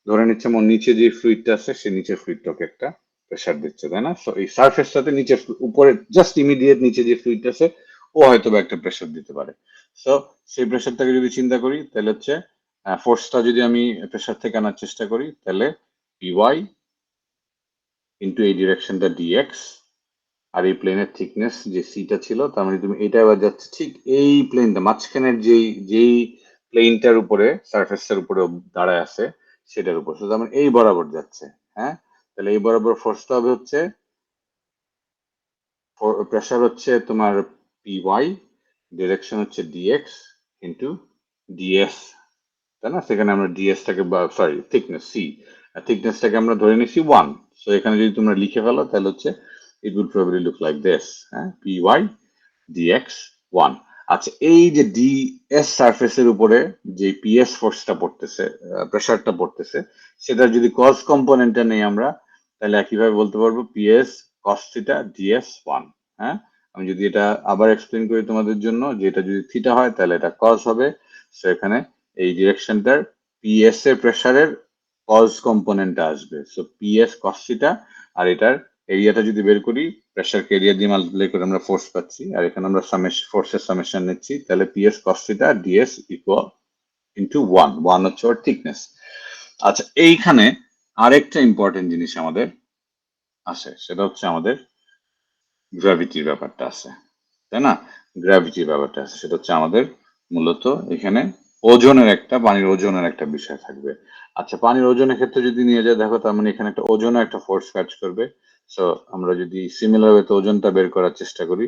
Speaker 1: ধরে নিচ্ছে আমার নিচে যে ফ্লুইডটা আছে সে নিচের ফ্লুইডটাকে একটা প্রেসার দিচ্ছে, তাই না? সো এই সারফেসটাতে নিচে উপরে জাস্ট ইমিডিয়েট নিচে যে ফ্লুইডটা আছে ও হয়তো বা একটা প্রেসার দিতে পারে। সো সেই প্রেসারটাকে যদি চিন্তা করি তাহলে হচ্ছে ফোর্সটা যদি আমি প্রেসার থেকে আনার চেষ্টা করি তাহলে py ইন্টু এই ডিরেকশনটা dx আর এই প্লেনের থিকনেস যে সিটা ছিল, তার মানে তুমি এটা এবার যাচ্ছে ঠিক এই প্লেনটা মাঝখানের যেই প্লেনটার উপরে সারফেসটার উপরে দাঁড়ায় আছে সেটার উপর, তার মানে এই বরাবর যাচ্ছে। হ্যাঁ, তাহলে এই বরাবর ফোর্সটা হবে হচ্ছে প্রেসার হচ্ছে তোমার py, ডিরেকশন হচ্ছে dx ইন্টু ds, তাই না? সেখানে আমরা ডিএসটাকে সরি থিকনেস সি, থিকনেসটাকে আমরা ধরে নিছি 1। সো এখানে যদি তোমরা লিখে ফেলো তাহলে হচ্ছে it will probably look like this, হ্যাঁ, পি ওয়াই ডিএক্স 1। আচ্ছা, এই যে ডিএস সারফেসের উপরে যে পিএস ফোর্সটা পড়তেছে, প্রেসারটা পড়তেছে, সেটার যদি কস কম্পোনেন্টটা নেই আমরা তাহলে একইভাবে বলতে পারবো পিএস কস থিটা ডিএস 1। হ্যাঁ, আমি যদি এটা আবার এক্সপ্লেন করি তোমাদের জন্য, যে এটা যদি থিটা হয় তাহলে এটা কস হবে। সো এখানে এই ডিরেকশনটার পিএস এর প্রেসারের কজ কম্পোনেন্টটা আসবে, সো পিএস কস থিটা, আর এটার এরিয়াটা যদি বের করি প্রেসারকে এরিয়া দিয়ে মাল্টিপ্লাই করে আমরা ফোর্স পাচ্ছি, আর এখানে আমরা ফোর্সের সামেশন নিচ্ছি, তাহলে PS cos theta DS equal into 1 হচ্ছে ওর থিকনেস। আচ্ছা, এইখানে আরেকটা ইম্পর্টেন্ট জিনিস আমাদের আছে, সেটা হচ্ছে আমাদের গ্র্যাভিটির ব্যাপারটা আছে, তাই না? গ্র্যাভিটির ব্যাপারটা আছে, সেটা হচ্ছে আমাদের মূলত এখানে ওজনের একটা, পানির ওজনের একটা বিষয় থাকবে। আচ্ছা, পানির ওজনের ক্ষেত্রে যদি নিয়ে যায় দেখো, তার মানে এখানে একটা ওজনের একটা ফোর্স কাজ করবে। সো আমরা যদি সিমিলার ওয়েতে ওজনটা বের করার চেষ্টা করি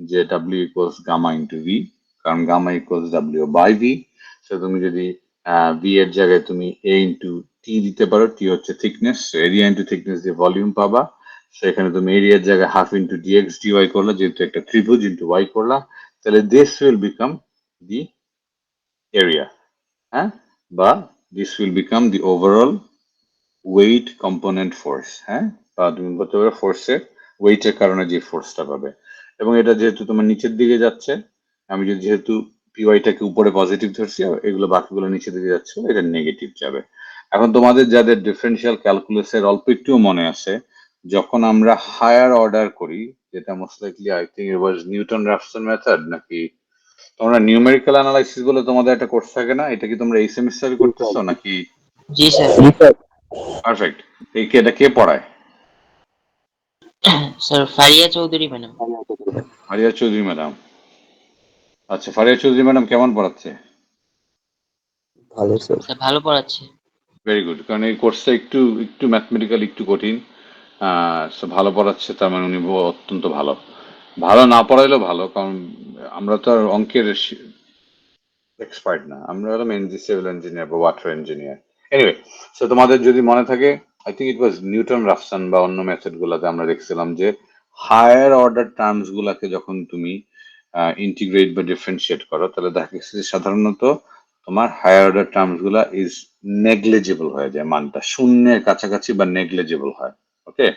Speaker 1: যে W equals gamma into V, কারণ gamma equals W by V. So তুমি যদি ভি এর জায়গায় তুমি এ ইন্টু টি দিতে পারো, টি হচ্ছে থিকনেস, এরিয়া ইন্টু থিকনেস দিয়ে ভলিউম পাবা, সেখানে তুমি এরিয়ার জায়গায় হাফ ইন্টু ডিএক্স ডিওয়াই করলা, যেহেতু একটা ত্রিভুজ ইন্টু ওয়াই করলা, তাহলে this will become the area, হ্যাঁ, বা this will become the overall weight component force, হ্যাঁ, বা তুমি বলতে পারো ফোর্সের ওয়েটের কারণে যে ফোর্সটা পাবে। এবং এটা যেহেতু তোমার নিচের দিকে যাচ্ছে, আমি যদি যেহেতু পিওয়াইটাকে উপরে পজিটিভ ধরছি, এগুলো বাকিগুলো নিচের দিকে যাচ্ছে, এটা নেগেটিভ যাবে। এখন তোমাদের যাদের ডিফারেন্সিয়াল ক্যালকুলাসের অল্প একটুও মনে আছে, যখন আমরা হায়ার অর্ডার করি, যেটা most likely I think it was Newton Raphson method, নাকি তোমরা নিউমেরিক্যাল অ্যানালাইসিস বলে তোমাদের একটা কোর্স থাকে না, এটা কি তোমরা এই সেমিস্টারে করতেছো নাকি?
Speaker 6: জি স্যার।
Speaker 1: পারফেক্ট। এটা কে পড়ায়?
Speaker 6: Sir Faria Chowdhury madam.
Speaker 1: Faria Chowdhury madam. আচ্ছা, ফারিয়া চৌধুরী ম্যাডাম কেমন পড়াচ্ছে?
Speaker 5: ভালো স্যার।
Speaker 6: স্যার ভালো পড়াচ্ছে।
Speaker 1: ভেরি গুড, কারণ এই কোর্সটা একটু একটু ম্যাথমেটিক্যাল একটু কঠিন। সো ভালো পড়াচ্ছে, তার মানে উনি অত্যন্ত ভালো। ভালো না পড়াইলেও ভালো, কারণ আমরা তো আর অঙ্কের এক্সপার্ট না, আমরা হলাম এনজি সিভিল ইঞ্জিনিয়ার বা ওয়াটার ইঞ্জিনিয়ার। এনিওয়ে, সো তোমাদের যদি মনে থাকে, I think it was Newton Raphson বা অন্য মেথড গুলাতে আমরা দেখছিলাম যে হায়ার অর্ডার টার্মস গুলাকে যখন তুমি ইন্টিগ্রেট বা ডিফারেন্সিয়েট করো, তাহলে দেখা গেছে যে সাধারণত তোমার হায়ার অর্ডার টার্মস গুলা ইজ নেগলিজিবল হয়ে যায়, মানটা শূন্যের কাছাকাছি বা নেগলিজিবল হয়। ওকে,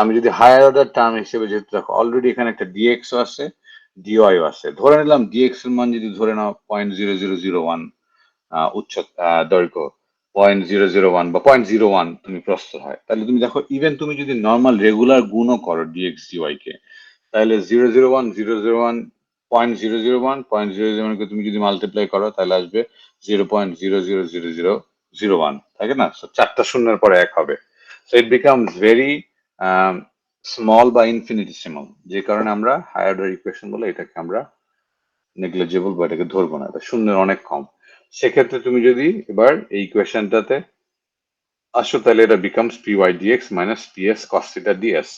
Speaker 1: আমি যদি হায়ার অর্ডার টার্ম হিসেবে, যেহেতু দেখো অলরেডি এখানে একটা ডিএক্সও আছে, ডিওয়াইও আছে, ধরে নিলাম ডিএক্স এর মান যদি ধরে নাও 0.0001 দৈর্ঘ্য, 0.001 বা 0.01 তুমি প্রস্থ হয়, তাহলে তুমি দেখো ইভেন তুমি যদি নর্মাল রেগুলার গুণও করো ডিএক্স ডিওয়াই কে, তাহলে 0.001 কে তুমি যদি মাল্টিপ্লাই করো, তাহলে আসবে 0.000001, থাকে না? চারটা শূন্যের পরে এক হবে। So it becomes very small বা ইনফিনিটিসিমাল, যে কারণে আমরা হায়ার অর্ডার ইকুয়েশন বলে এটাকে আমরা নেগলিজেবল বা এটাকে ধরবো না, এটা শূন্যের অনেক কম। সেক্ষেত্রে তুমি যদি এবার এই ইকুয়েশনটাতে আসো, তাহলে এটা becomes p y dx minus ps cos theta ds.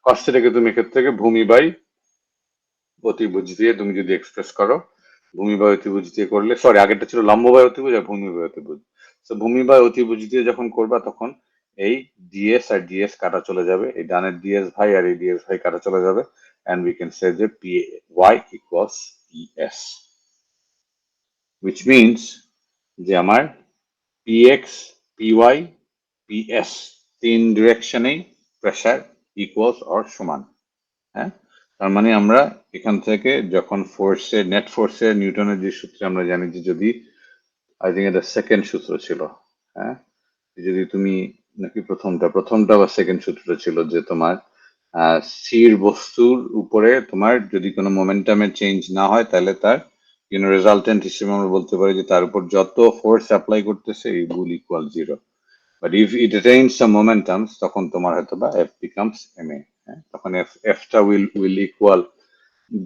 Speaker 1: Cos থিটাকে তুমি এক্ষেত্রে থেকে ভূমি বাই অতিভুজ দিয়ে তুমি যদি এক্সপ্রেস করো, ভূমি বাই অতিভুজ দিয়ে করলে, সরি আগেরটা ছিল লম্ব বাই অতিভুজ আর ভূমি বাই অতিভুজ। তো ভূমি বাই অতিভুজ দিয়ে যখন করবা, তখন এই ডিএস আর ডিএস কাটা চলে যাবে, এই ডানের ডিএস ভাই আর এই ডিএস ভাই কাটা চলে যাবে, এন্ড উই ক্যান সে যে p y equals s, which means যে আমার পিএক্স পিওয়াই পিএস তিন ডিরেকশনেই প্রেসার ইকুয়ালস অর সমান। হ্যাঁ, তার মানে আমরা এখান থেকে যখন ফোর্সের নেট ফোর্সের নিউটনের যে সূত্রে আমরা জানি যে, যদি আই থিঙ্ক এটা সেকেন্ড সূত্র ছিল, হ্যাঁ, যদি তুমি নাকি প্রথমটা বা সেকেন্ড সূত্রটা ছিল যে তোমার স্থির বস্তুর উপরে তোমার যদি কোনো মোমেন্টামের চেঞ্জ না হয়, তাহলে তার রেজাল্টেন্ট হিসেবে আমরা বলতে পারি যে তার উপর যত ফোর্স অ্যাপ্লাই করতেছে এই will equal zero. But if it retains some momentums, তখন তোমার হয়তো বা এফ বিকামস এম এ, তখন এফটা উইল ইকুয়াল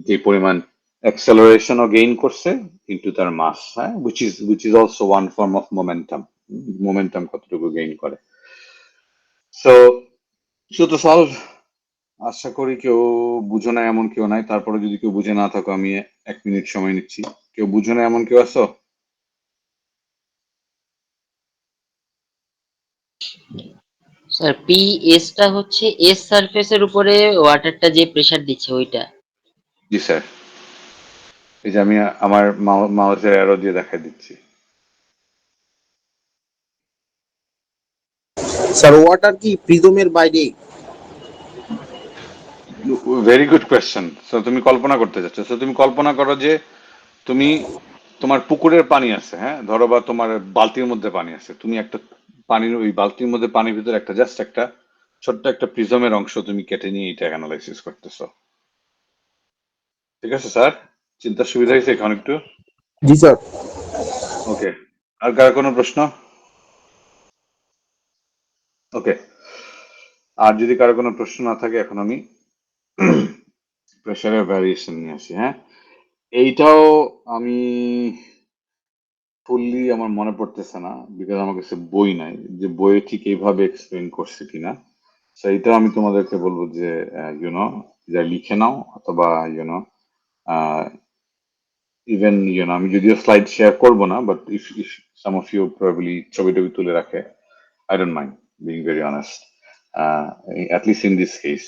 Speaker 1: যে পরিমাণ অ্যাক্সেলারেশন ও গেইন করছে ইনটু তার মাস, হ্যাঁ, which is also one form of momentum কতটুকু গেইন করে। সো তো সলভ, আশা করি কেউ বুঝো না এমন কেউ নাই, তারপরে যদি কেউ বুঝে না থাকো আমি 1 মিনিট সময় নিচ্ছি, কেউ বুঝো না এমন কেউ আছো?
Speaker 6: স্যার পি এসটা হচ্ছে এস সারফেসের উপরে ওয়াটারটা যে প্রেসার দিচ্ছে ওইটা।
Speaker 1: জি স্যার, এই যে আমি আমার মাউসের অ্যারো দিয়ে দেখাই দিচ্ছি।
Speaker 7: স্যার ওয়াটার কি প্রিজমের বাইরে?
Speaker 1: Very good question. সো তুমি কল্পনা করতে চাচ্ছ, সো তুমি কল্পনা করো যে তুমি, তোমার পুকুরের পানি আছে, হ্যাঁ, ধরো, বা তোমার বালতির মধ্যে পানি আছে, তুমি একটা পানির ওই বালতির মধ্যে পানির ভিতরে একটা জাস্ট একটা ছোট্ট একটা প্রিজমের অংশ তুমি কেটে নিয়ে এটা অ্যানালাইসিস করতেছো। ঠিক আছে স্যার, চিন্তার সুবিধা হয়েছে এখন একটু?
Speaker 7: জি স্যার।
Speaker 1: ওকে, আর কার কোনো প্রশ্ন? ওকে, আর যদি কারো কোনো প্রশ্ন না থাকে, এখন আমি প্রেসারের ভ্যারিয়েশন নিয়ে আসি। হ্যাঁ, এইটাও আমি ফুললি আমার মনে পড়তেছে না, বিকজ আমার কাছে বই নাই যে বইয়ে ঠিক এইভাবে এক্সপ্লেন করছে কিনা। সেইটাও আমি তোমাদেরকে বলবো যে ইউনো যা লিখে নাও, অথবা ইউনো ইভেন আমি যদিও স্লাইড শেয়ার করবো না, but if some of you probably ছবি টবি তুলে রাখে, I don't mind, being very honest. At least in this case.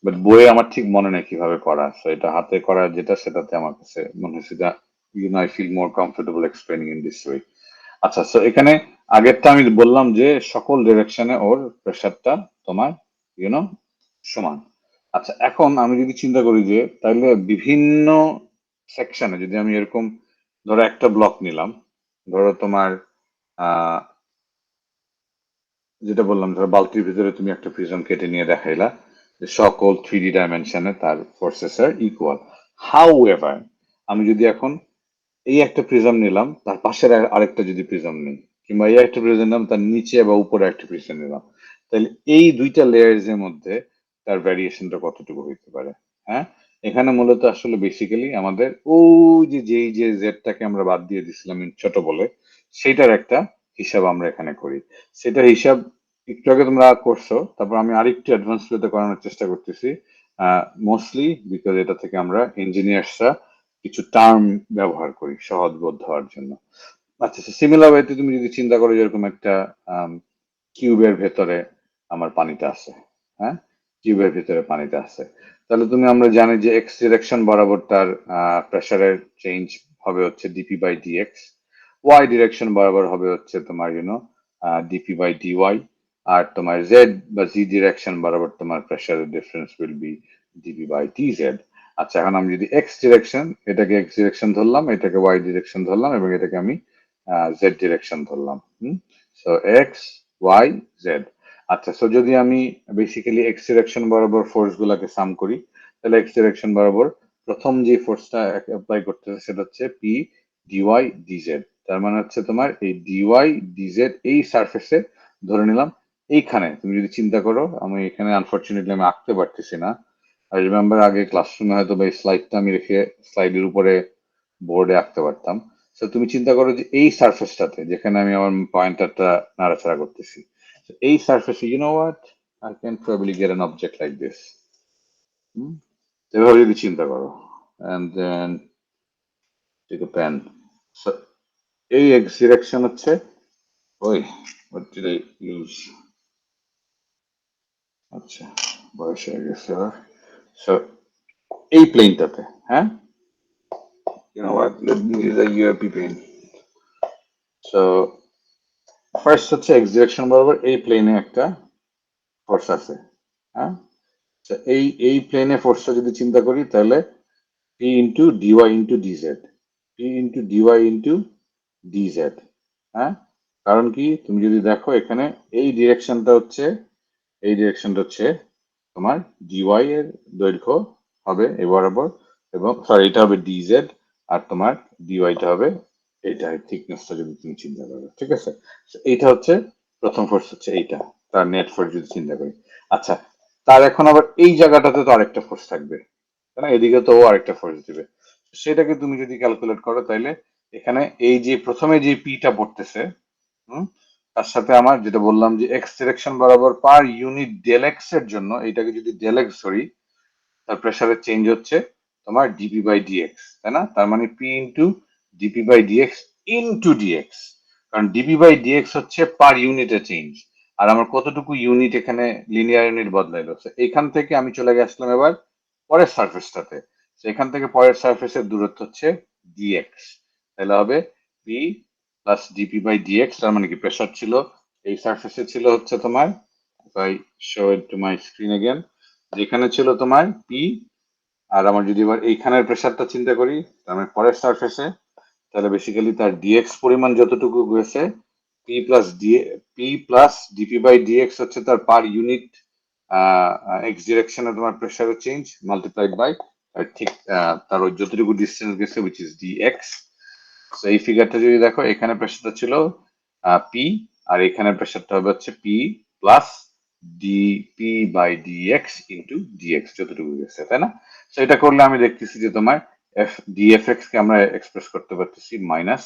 Speaker 1: But বইয়ে আমার ঠিক মনে নেই কিভাবে করা, সো এটা হাতে করা যেটা সেটাতে আমার কাছে মনে হয়েছে I feel more comfortable explaining in this way. আচ্ছা, সো এখানে আগেরটা আমি বললাম যে সকল ডিরেকশনে ওর প্রেশারটা তোমার সমান। আচ্ছা, এখন আমি যদি চিন্তা করি যে তাহলে বিভিন্ন সেকশনে যদি আমি এরকম ধরো একটা ব্লক নিলাম, ধরো তোমার যেটা বললাম, ধরো বালতির ভিতরে তুমি একটা প্রিজম কেটে নিয়ে দেখাইলা যে সকল 3D ডাইমেনশনে তার forces are equal. However আমি যদি এখন এই একটা প্রিজম নিলাম, তার পাশের আরেকটা যদি প্রিজম নিই, কিংবা এই একটা প্রিজম নিলাম তার নিচে বা উপরে একটা প্রিজম নিলাম, তাহলে এই দুইটা লেয়ার্স এর মধ্যে তার ভ্যারিয়েশনটা কতটুকু হইতে পারে? হ্যাঁ, এখানে মূলত আসলে বেসিক্যালি আমাদের ওই যেই যে জেডটাকে আমরা বাদ দিয়ে দিছিলাম ছোট বলে, সেটার একটা হিসাব আমরা এখানে করি। সেটার হিসাব একটু আগে তোমরা করছো, তারপর আমি আরেকটু অ্যাডভান্স ওয়েতে করানোর চেষ্টা করতেছি, মোস্টলি বিকজ এটা থেকে আমরা ইঞ্জিনিয়ার্সরা কিছু টার্ম ব্যবহার করি সহজবোধ হওয়ার জন্য। আচ্ছা, সিমিলার ওয়েতে তুমি যদি চিন্তা করো যেরকম একটা কিউবের ভেতরে আমার পানিটা আছে, হ্যাঁ, কিউবের ভেতরে পানিটা আছে, তাহলে আমরা জানি যে এক্স ডিরেকশন বরাবর তার প্রেসারের চেঞ্জ হবে হচ্ছে dp by dx, y direction বরাবর হবে হচ্ছে তোমার ডিপি বাই ডিওয়াই, আর তোমার জেড বা জি ডিরেকশন বরাবর তোমার প্রেসারের difference will be dp by dz. আচ্ছা, এখন আমি যদি এক্স ডিরেকশন, এটাকে এক্স ডিরেকশন ধরলাম, এটাকে ওয়াই ডিরেকশন ধরলাম, এবং এটাকে আমি জেড ডিরেকশন ধরলাম। So x y z. আচ্ছা, সো যদি আমি বেসিক্যালি এক্স ডিরেকশন বরাবর ফোর্স গুলাকে সাম করি, তাহলে এক্স ডিরেকশন বরাবর প্রথম যে ফোর্সটা অ্যাপ্লাই করতেছে সেটা হচ্ছে পি ডিওয়াই ডিজেড। তার মানে হচ্ছে তোমার এই ডিওয়াই ডিজেড এই সারফেসে ধরে নিলাম এইখানে। তুমি যদি চিন্তা করো, আমি এখানে আনফরচুনেটলি আমি আঁকতে পারতেছি না। আই রিমেম্বার আগে ক্লাসরুমে হয়তো বা এই স্লাইডটা আমি রেখে স্লাইডের উপরে বোর্ডে আঁকতে পারতাম। তো তুমি চিন্তা করো যে এই সারফেসটাতে যেখানে আমি আমার পয়েন্টারটা নাড়াচাড়া করতেছি, এই সারফেসে what, I can probably get an object like this. এভাবে যদি চিন্তা করো, and then take a pen. এই এক্স ডিরেকশন হচ্ছে ওই what did I lose? আচ্ছা, বয়স হয়ে গেছে। সো এই প্লেনটাতে, হ্যাঁ, what, let me use a UAP plane. So first হচ্ছে এক্স ডিরেকশন বরাবর এই প্লেনে একটা ফোর্স আছে, হ্যাঁ। এই প্লেনে ফোর্সটা যদি চিন্তা করি, তাহলে p into dy into dz, p into dy into dz, হ্যাঁ। কারণ কি, তুমি যদি দেখো এখানে এই ডিরেকশনটা হচ্ছে তোমার ডিওয়াই এর দৈর্ঘ্য হবে এই বরাবর, এবং সরি এটা হবে ডিজেড, আর তোমার ডিওয়াইটা হবে এইটা থিকনেসটা যদি তুমি চিন্তা করো, ঠিক আছে। এইটা হচ্ছে প্রথম ফোর্স, হচ্ছে এইটা তার নেট ফোর্স যদি চিন্তা করি। আচ্ছা, তার এখন আবার এই জায়গাটাতে তো আরেকটা ফোর্স থাকবে, তাই না, এদিকে তো ও আরেকটা ফোর্স দিবে। সেটাকে তুমি যদি ক্যালকুলেট করো, তাইলে এখানে এই যে প্রথমে যে পিটা পড়তেছে, তার সাথে আমার যেটা বললাম যে এক্স ডিরেকশন বরাবর পার ইউনিট ডেল এক্স এর জন্য এটাকে যদি ডেল এক্স ধরি, তার প্রেসারের চেঞ্জ হচ্ছে তোমার ডিপি বাই ডিএক্স, তাই না। তার মানে p into dp by dx into dx, কারণ ডিপি বাই ডিএক্স হচ্ছে পার ইউনিটের চেঞ্জ, আর আমার কতটুকু ইউনিট এখানে লিনিয়ার ইউনিট বদলাইলো। এইখান থেকে আমি চলে গেছিলাম এবার পরের সারফেসটাতে, এখান থেকে পরের সারফেসের দূরত্ব হচ্ছে ডিএক্স, তাহলে হবে p plus dp by dx. তার মানে কি প্রেসার ছিল এই সারফেসে ছিল হচ্ছে তোমার, by show it to my screen again, যেখানে ছিল তোমার পি, আর আমার যদি এবার এইখানের প্রেসারটা চিন্তা করি তার মানে পরের সারফেসে, তাহলে বেসিক্যালি তার ডিএক্স পরিমাণ যতটুকু গেছে, p plus dp by dx হচ্ছে তার পার ইউনিট এক্স ডিরেকশনে তোমার প্রেসারের চেঞ্জ মাল্টিপ্লাইড বাই ঠিক তার ওই যতটুকু ডিস্টেন্স গেছে উইচ ইজ ডিএক্স। তো এই ফিগারটা যদি দেখো, এখানে প্রেসারটা ছিল পি, আর এখানে প্রেসারটা হবে হচ্ছে p plus dp by dx into dx যতটুকু গেছে, তাই না। তো এটা করলে আমি দেখতেছি যে তোমার ডিএফএক্স কে আমরা এক্সপ্রেস করতে পারতেছি minus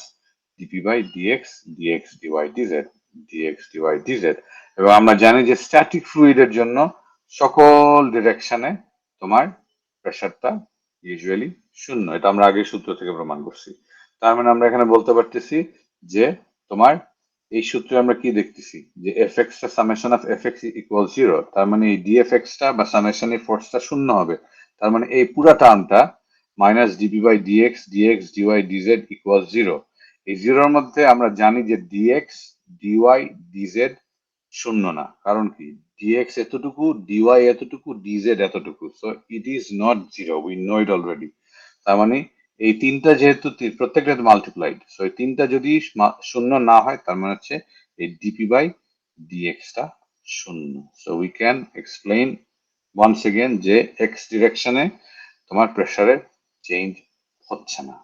Speaker 1: dp by dx dx dy dz, dx dy dz. এবং আমরা জানি যে স্ট্যাটিক ফ্লুইডের জন্য সকল ডিরেকশনে তোমার প্রেসারটা ইউজুয়ালি শূন্য, এটা আমরা আগের সূত্র থেকে প্রমাণ করছি। তার মানে আমরা এখানে বলতে পারতেছি যে তোমার এই সূত্রে আমরা কি দেখতেছি যে fx টা সামেশন অফ fx ইকুয়াল 0, তার মানে এই dfx টা বা সামেশন এর ফোর্সটা শূন্য হবে। তার মানে এই পুরা টার্মটা minus dp by dx dx dy dz equal 0। এই জিরোর মধ্যে আমরা জানি যে ডিএক্স ডিওয়াই ডিজেড শূন্য না, কারণ কি ডিএক্স এতটুকু ডিওয়াই এতটুকু ডিজেড এতটুকু, so it is not zero, we know it already. তার মানে এই তিনটা যেহেতু প্রত্যেকটা মাল্টিপ্লাইড, সো এই তিনটা যদি শূন্য না হয় তার মানে হচ্ছে এই ডিপি বাই ডিএক্স টা শূন্য। So we can explain once again যে এক্স ডিরেকশনে তোমার প্রেসারে চেঞ্জ হচ্ছে না।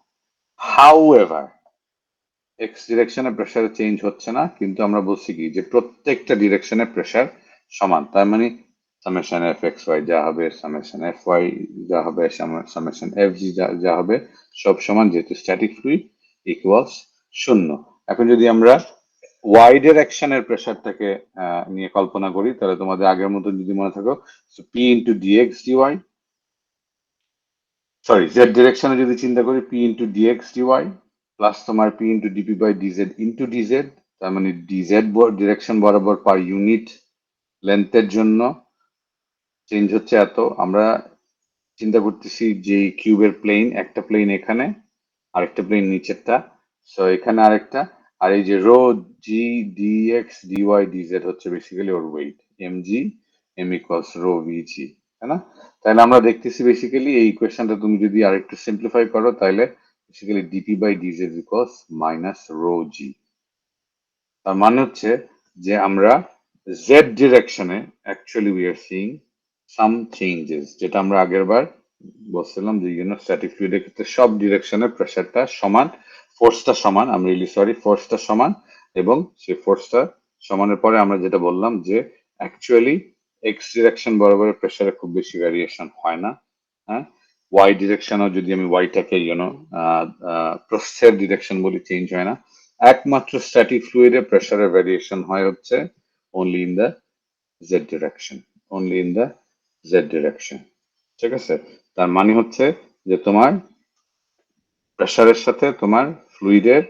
Speaker 1: হাউ এভার এক্স ডিরেকশনে প্রেসারে চেঞ্জ হচ্ছে না, কিন্তু আমরা বলছি কি যে প্রত্যেকটা ডিরেকশনে প্রেসার সমান। তার মানে সামেশন এফ এক্স ওয়াই যা হবে, সামেশন এফ ওয়াই যা হবে, সামেশন এফ জি যা হবে, সব সমান, যেহেতু স্ট্যাটিক ফ্লুইড ইকুয়ালস শূন্য। এখন যদি আমরা ওয়াই ডিরেকশনের প্রেসারটাকে নিয়ে কল্পনা করি, তাহলে তোমাদের আগের মতো যদি মনে থাকো, p into dx dy, sorry z ডিরেকশনে যদি চিন্তা করি p into dx dy plus তোমার p into dp by dz into dz, তার মানে ডিজেড ডিরেকশন বরাবর পার ইউনিট লেন্থের জন্য চেঞ্জ হচ্ছে এত। আমরা চিন্তা করতেছি যে কিউবের প্লেন, একটা প্লেন এখানে আরেকটা প্লেন নিচেরটা, সো এখানে আরেকটা, আর এই যে rho g dx dy dz হচ্ছে বেসিক্যালি ওর weight, m g m equals rho vg, তাই না? তাহলে আমরা দেখতেছি বেসিক্যালি এই ইকুয়েশনটা তুমি যদি আরেকটু সিম্পলিফাই করো, তাহলে basically dp by dz equals minus rho g. তার মানে হচ্ছে যে আমরা জেড ডিরেকশনে actually we are seeing some changes, যেটা আমরা আগের বার বলছিলাম যে স্ট্যাটিক ফ্লুইডের ক্ষেত্রে সব ডিরেকশনে প্রেসারটা সমান, ফোর্সটা সমান, আমি রিলি সরি, ফোর্সটা সমান, এবং সেই ফোর্সটা সমানের পরে আমরা যেটা বললাম যে অ্যাকচুয়ালি এক্স ডিরেকশন বরাবর প্রেসারে খুব বেশি ভ্যারিয়েশন হয় না। হ্যাঁ, ওয়াই ডিরেকশনও যদি আমি ওয়াইটাকে প্রস্থের ডিরেকশন বলি, চেঞ্জ হয় না। একমাত্র স্ট্যাটিক ফ্লুইডে প্রেসারের ভ্যারিয়েশন হয় হচ্ছে only in the z direction, only in the z direction, ঠিক আছে? তার মানে হচ্ছে যে তোমার প্রেসারের সাথে তোমার ফ্লুইডের,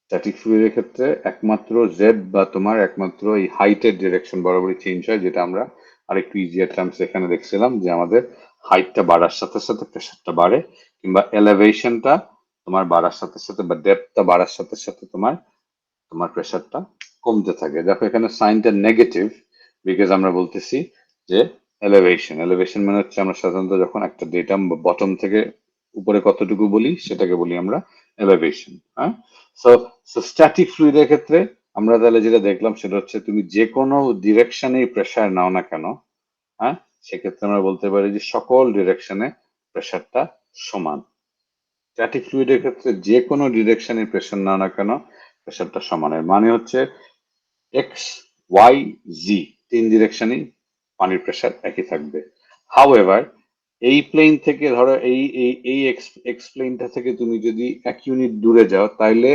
Speaker 1: স্ট্যাটিক ফ্লুইডের ক্ষেত্রে একমাত্র জেড বা তোমার একমাত্র এই হাইটের ডিরেকশন বরাবরই চেঞ্জ হয়, যেটা আমরা আরেকটু ইজিয়ার টার্মস এখানে দেখছিলাম যে আমাদের হাইটটা বাড়ার সাথে সাথে প্রেসারটা বাড়ে, কিংবা এলিভেশনটা তোমার বাড়ার সাথে সাথে বা ডেপথটা বাড়ার সাথে সাথে তোমার তোমার প্রেসারটা কমতে থাকে। দেখো এখানে সাইনটা নেগেটিভ, বিকজ আমরা বলতেছি যে এলিভেশন মানে হচ্ছে আমরা সাধারণত যখন একটা ডেটাম বটম থেকে উপরে কতটুকু বলি সেটাকে বলি আমরা এলিভেশন। হ্যাঁ, সো স্ট্যাটিক ফ্লুইডের ক্ষেত্রে আমরা তাহলে যেটা দেখলাম সেটা হচ্ছে তুমি যে কোনো ডিরেকশনে প্রেসার নাও না কেন, হ্যাঁ, সেক্ষেত্রে আমরা বলতে পারি যে সকল ডিরেকশনে প্রেসারটা সমান। স্ট্যাটিক ফ্লুইডের ক্ষেত্রে যে কোনো ডিরেকশনে প্রেসার নাও না কেন প্রেসারটা সমান। এর মানে হচ্ছে এক্স ওয়াই জি তিন ডিরেকশনেই পানির প্রেসার একই থাকবে। হাউএভার এই প্লেন থেকে ধরো এই এক্স প্লেনটা থেকে তুমি যদি এক ইউনিট দূরে যাও, তাহলে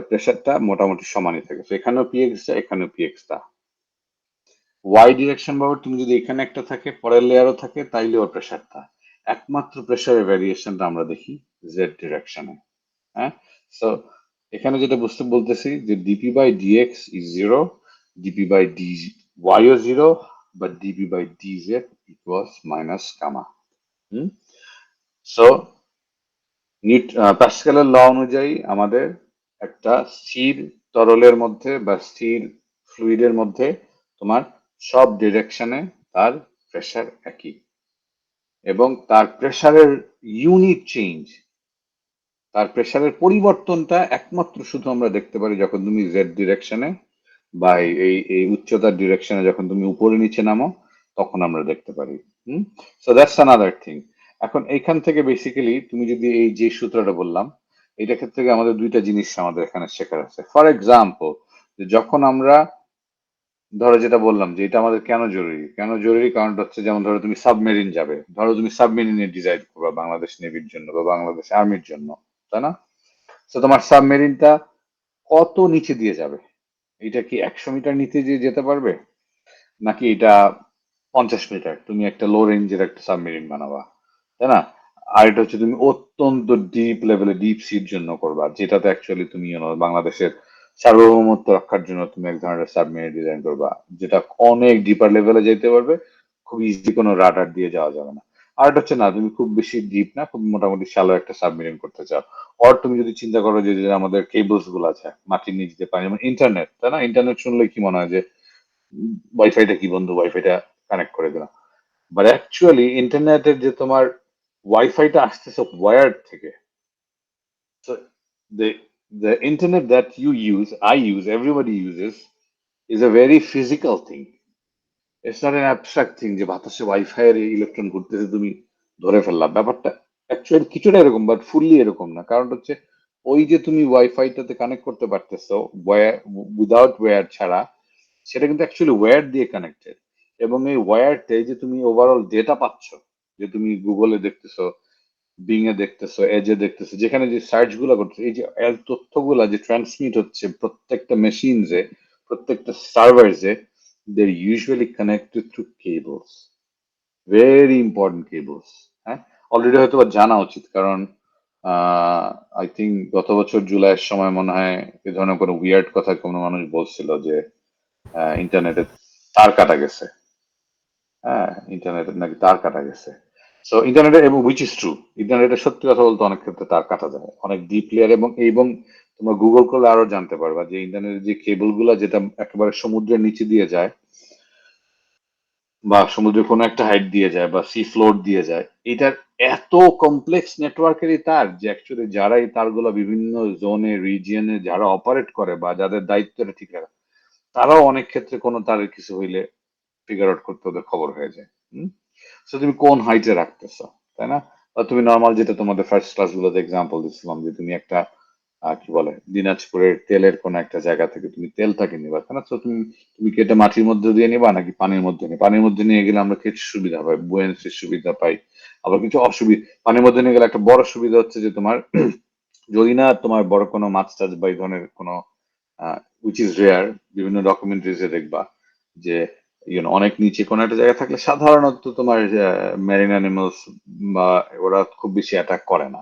Speaker 1: প্রেসারটা মোটামুটি সমানই থাকে। তো এখানেও পিএক্স যা, এখানেও পিএক্স তা। ওয়াই ডিরেকশন বাবদ তুমি যদি এখানে একটা থাকে পরের লেয়ারও থাকে, তাইলে ওর প্রেসারটা, একমাত্র প্রেসারের ভ্যারিয়েশনটা আমরা দেখি জেড ডিরেকশনে। হ্যাঁ, সো এখানে যেটা বুঝতে বলতেছি যে dp by dx is zero, dp by d ওয়াইও জিরো, বা dp by dz equals minus gamma. So প্যাসকেলের ল অনুযায়ী আমাদের একটা স্থির তরলের মধ্যে বা স্থির ফ্লুইডের মধ্যে তোমার সব ডিরেকশনে তার প্রেসার একই, এবং তার প্রেসারের ইউনিট চেঞ্জ, তার প্রেসারের পরিবর্তনটা একমাত্র শুধু আমরা দেখতে পারি যখন তুমি জেড ডিরেকশনে বা এই উচ্চতার ডিরেকশনে যখন তুমি উপরে নিচে নামো, তখন আমরা দেখতে পারি। So that's another thing. এখন এইখান থেকে বেসিক্যালি তুমি যদি এই যে সূত্রটা বললাম, এইটা ক্ষেত্রে আমাদের দুইটা জিনিস আমাদের এখানে শেখার আছে। ফর এক্সাম্পল, যখন আমরা ধরো যেটা বললাম যে এটা আমাদের কেন জরুরি, কারণটা হচ্ছে যেমন ধরো তুমি সাবমেরিন যাবে, ধরো তুমি সাবমেরিনের ডিজাইন করবা বাংলাদেশ নেভির জন্য বা বাংলাদেশ আর্মির জন্য, তাই না? তো তোমার সাবমেরিনটা কত নিচে দিয়ে যাবে? এটা কি 100 মিটার নিচে দিয়ে যেতে পারবে, নাকি এটা 50 মিটার? তুমি একটা লো রেঞ্জের একটা সাবমেরিন বানাবা, তাই না? আর এটা হচ্ছে তুমি অত্যন্ত ডিপ লেভেলে ডিপ সির জন্য করবা, যেটাতে অ্যাকচুয়ালি তুমি বাংলাদেশের সার্বভৌমত্ব রক্ষার জন্য তুমি এক ধরনের সাবমেরিন ডিজাইন করবা, যেটা অনেক ডিপার লেভেলে যেতে পারবে, খুব ইজি কোনো রাডার দিয়ে যাওয়া যাবে না। আর এটা হচ্ছে না, তুমি খুব বেশি ডিপ না, খুব মোটামুটি শ্যালো একটা সাবমেরিন করতে চাও। আর তুমি যদি চিন্তা করো যে যে আমাদের কেবলস গুলো আছে মাটির নিচ দিয়ে পানি, যেমন ইন্টারনেট, তাই না? ইন্টারনেট শুনলে কি মনে হয় যে ওয়াইফাইটা কি বন্ধু, ওয়াইফাইটা কানেক্ট করে দিলাম। বাট অ্যাকচুয়ালি ইন্টারনেটের যে তোমার ওয়াইফাইটা আসতেছে ওয়্যার থেকে। So the internet that you use, I use, everybody uses, is a very physical thing. It's not an abstract thing যে বাতাসে ওয়াইফাই এর ইলেকট্রন ঘুরতেছে তুমি ধরে ফেললাম। ব্যাপারটা অ্যাকচুয়ালি কিছুটা এরকম, বাট ফুললি এরকম না। কারণ হচ্ছে ওই যে তুমি ওয়াইফাইটাতে কানেক্ট করতে পারতেছো উইদাউট ওয়্যার ছাড়া, সেটা কিন্তু অ্যাকচুয়ালি ওয়্যার দিয়ে কানেক্টেড। এবং এই ওয়্যারতে যে তুমি ওভারঅল ডেটা পাচ্ছ, যে তুমি গুগলে দেখতেছো, বিং এ দেখতেছো, এজে দেখতেছো, যেখানে যে সার্চ গুলো করতেছো, এই যে তথ্যগুলা যে ট্রান্সমিট হচ্ছে প্রত্যেকটা মেশিনসে, প্রত্যেকটা সার্ভারসে, they're usually connected through cables, very important cables. হ্যাঁ, অলরেডি হয়তো বা জানা উচিত, কারণ আই থিঙ্ক গত বছর জুলাইয়ের সময় মনে হয় এ ধরনের কোনো উইয়ার্ড কথা কোনো মানুষ বলছিল যে ইন্টারনেটে তার কাটা গেছে। হ্যাঁ, ইন্টারনেটে নাকি তার কাটা গেছে। সো ইন্টারনেটে, এবং উইচ ইজ ট্রু, ইন্টারনেটের সত্যি কথা বলতে অনেক ক্ষেত্রে তার কাটা যায়, অনেক ডিপ লেয়ার। এবং এবং তোমরা গুগল করলে আরো জানতে পারবা যে ইন্টারনেটের যে কেবল গুলা যেটা একেবারে সমুদ্রের নিচে দিয়ে যায়, বা সমুদ্রের কোনো একটা হাইট দিয়ে যায়, বা সি ফ্লোর দিয়ে যায়, এটার এত কমপ্লেক্স নেটওয়ার্কেরই তার যে অ্যাকচুয়ালি যারা এই তারগুলো বিভিন্ন জোনে, রিজিয়নে যারা অপারেট করে বা যাদের দায়িত্ব এটা ঠিক রাখে, তারাও অনেক ক্ষেত্রে কোনো তারের কিছু হইলে ফিগার আউট করতে ওদের খবর হয়ে যায়। সো তুমি কোন হাইটে রাখতেছো, তাই না? বা তুমি নর্মাল যেটা তোমাদের ফার্স্ট ক্লাস গুলোতে এক্সাম্পল দিচ্ছিলাম, যে তুমি একটা কি বলে দিনাজপুরের তেলের কোন একটা জায়গা থেকে তুমি তেলটাকে নিবা, তাই না? তো তুমি তুমি কি এটা মাটির মধ্যে দিয়ে নিবা নাকি পানির মধ্যে নিয়ে? পানির মধ্যে নিয়ে গেলে আমরা কিছু সুবিধা পাই, বুয়েন্সির সুবিধা পাই, আবার কিছু অসুবিধা। পানির মধ্যে নিয়ে গেলে একটা বড় সুবিধা হচ্ছে যে তোমার যদি না তোমার বড় কোনো মাছ টাছ বা এই ধরনের কোনো উইচ ইজ রেয়ার, বিভিন্ন ডকুমেন্টারিজে দেখবা যে অনেক নিচে কোনো একটা জায়গা থাকলে সাধারণত তোমার মেরিন অ্যানিমালস বা ওরা খুব বেশি অ্যাটাক করে না,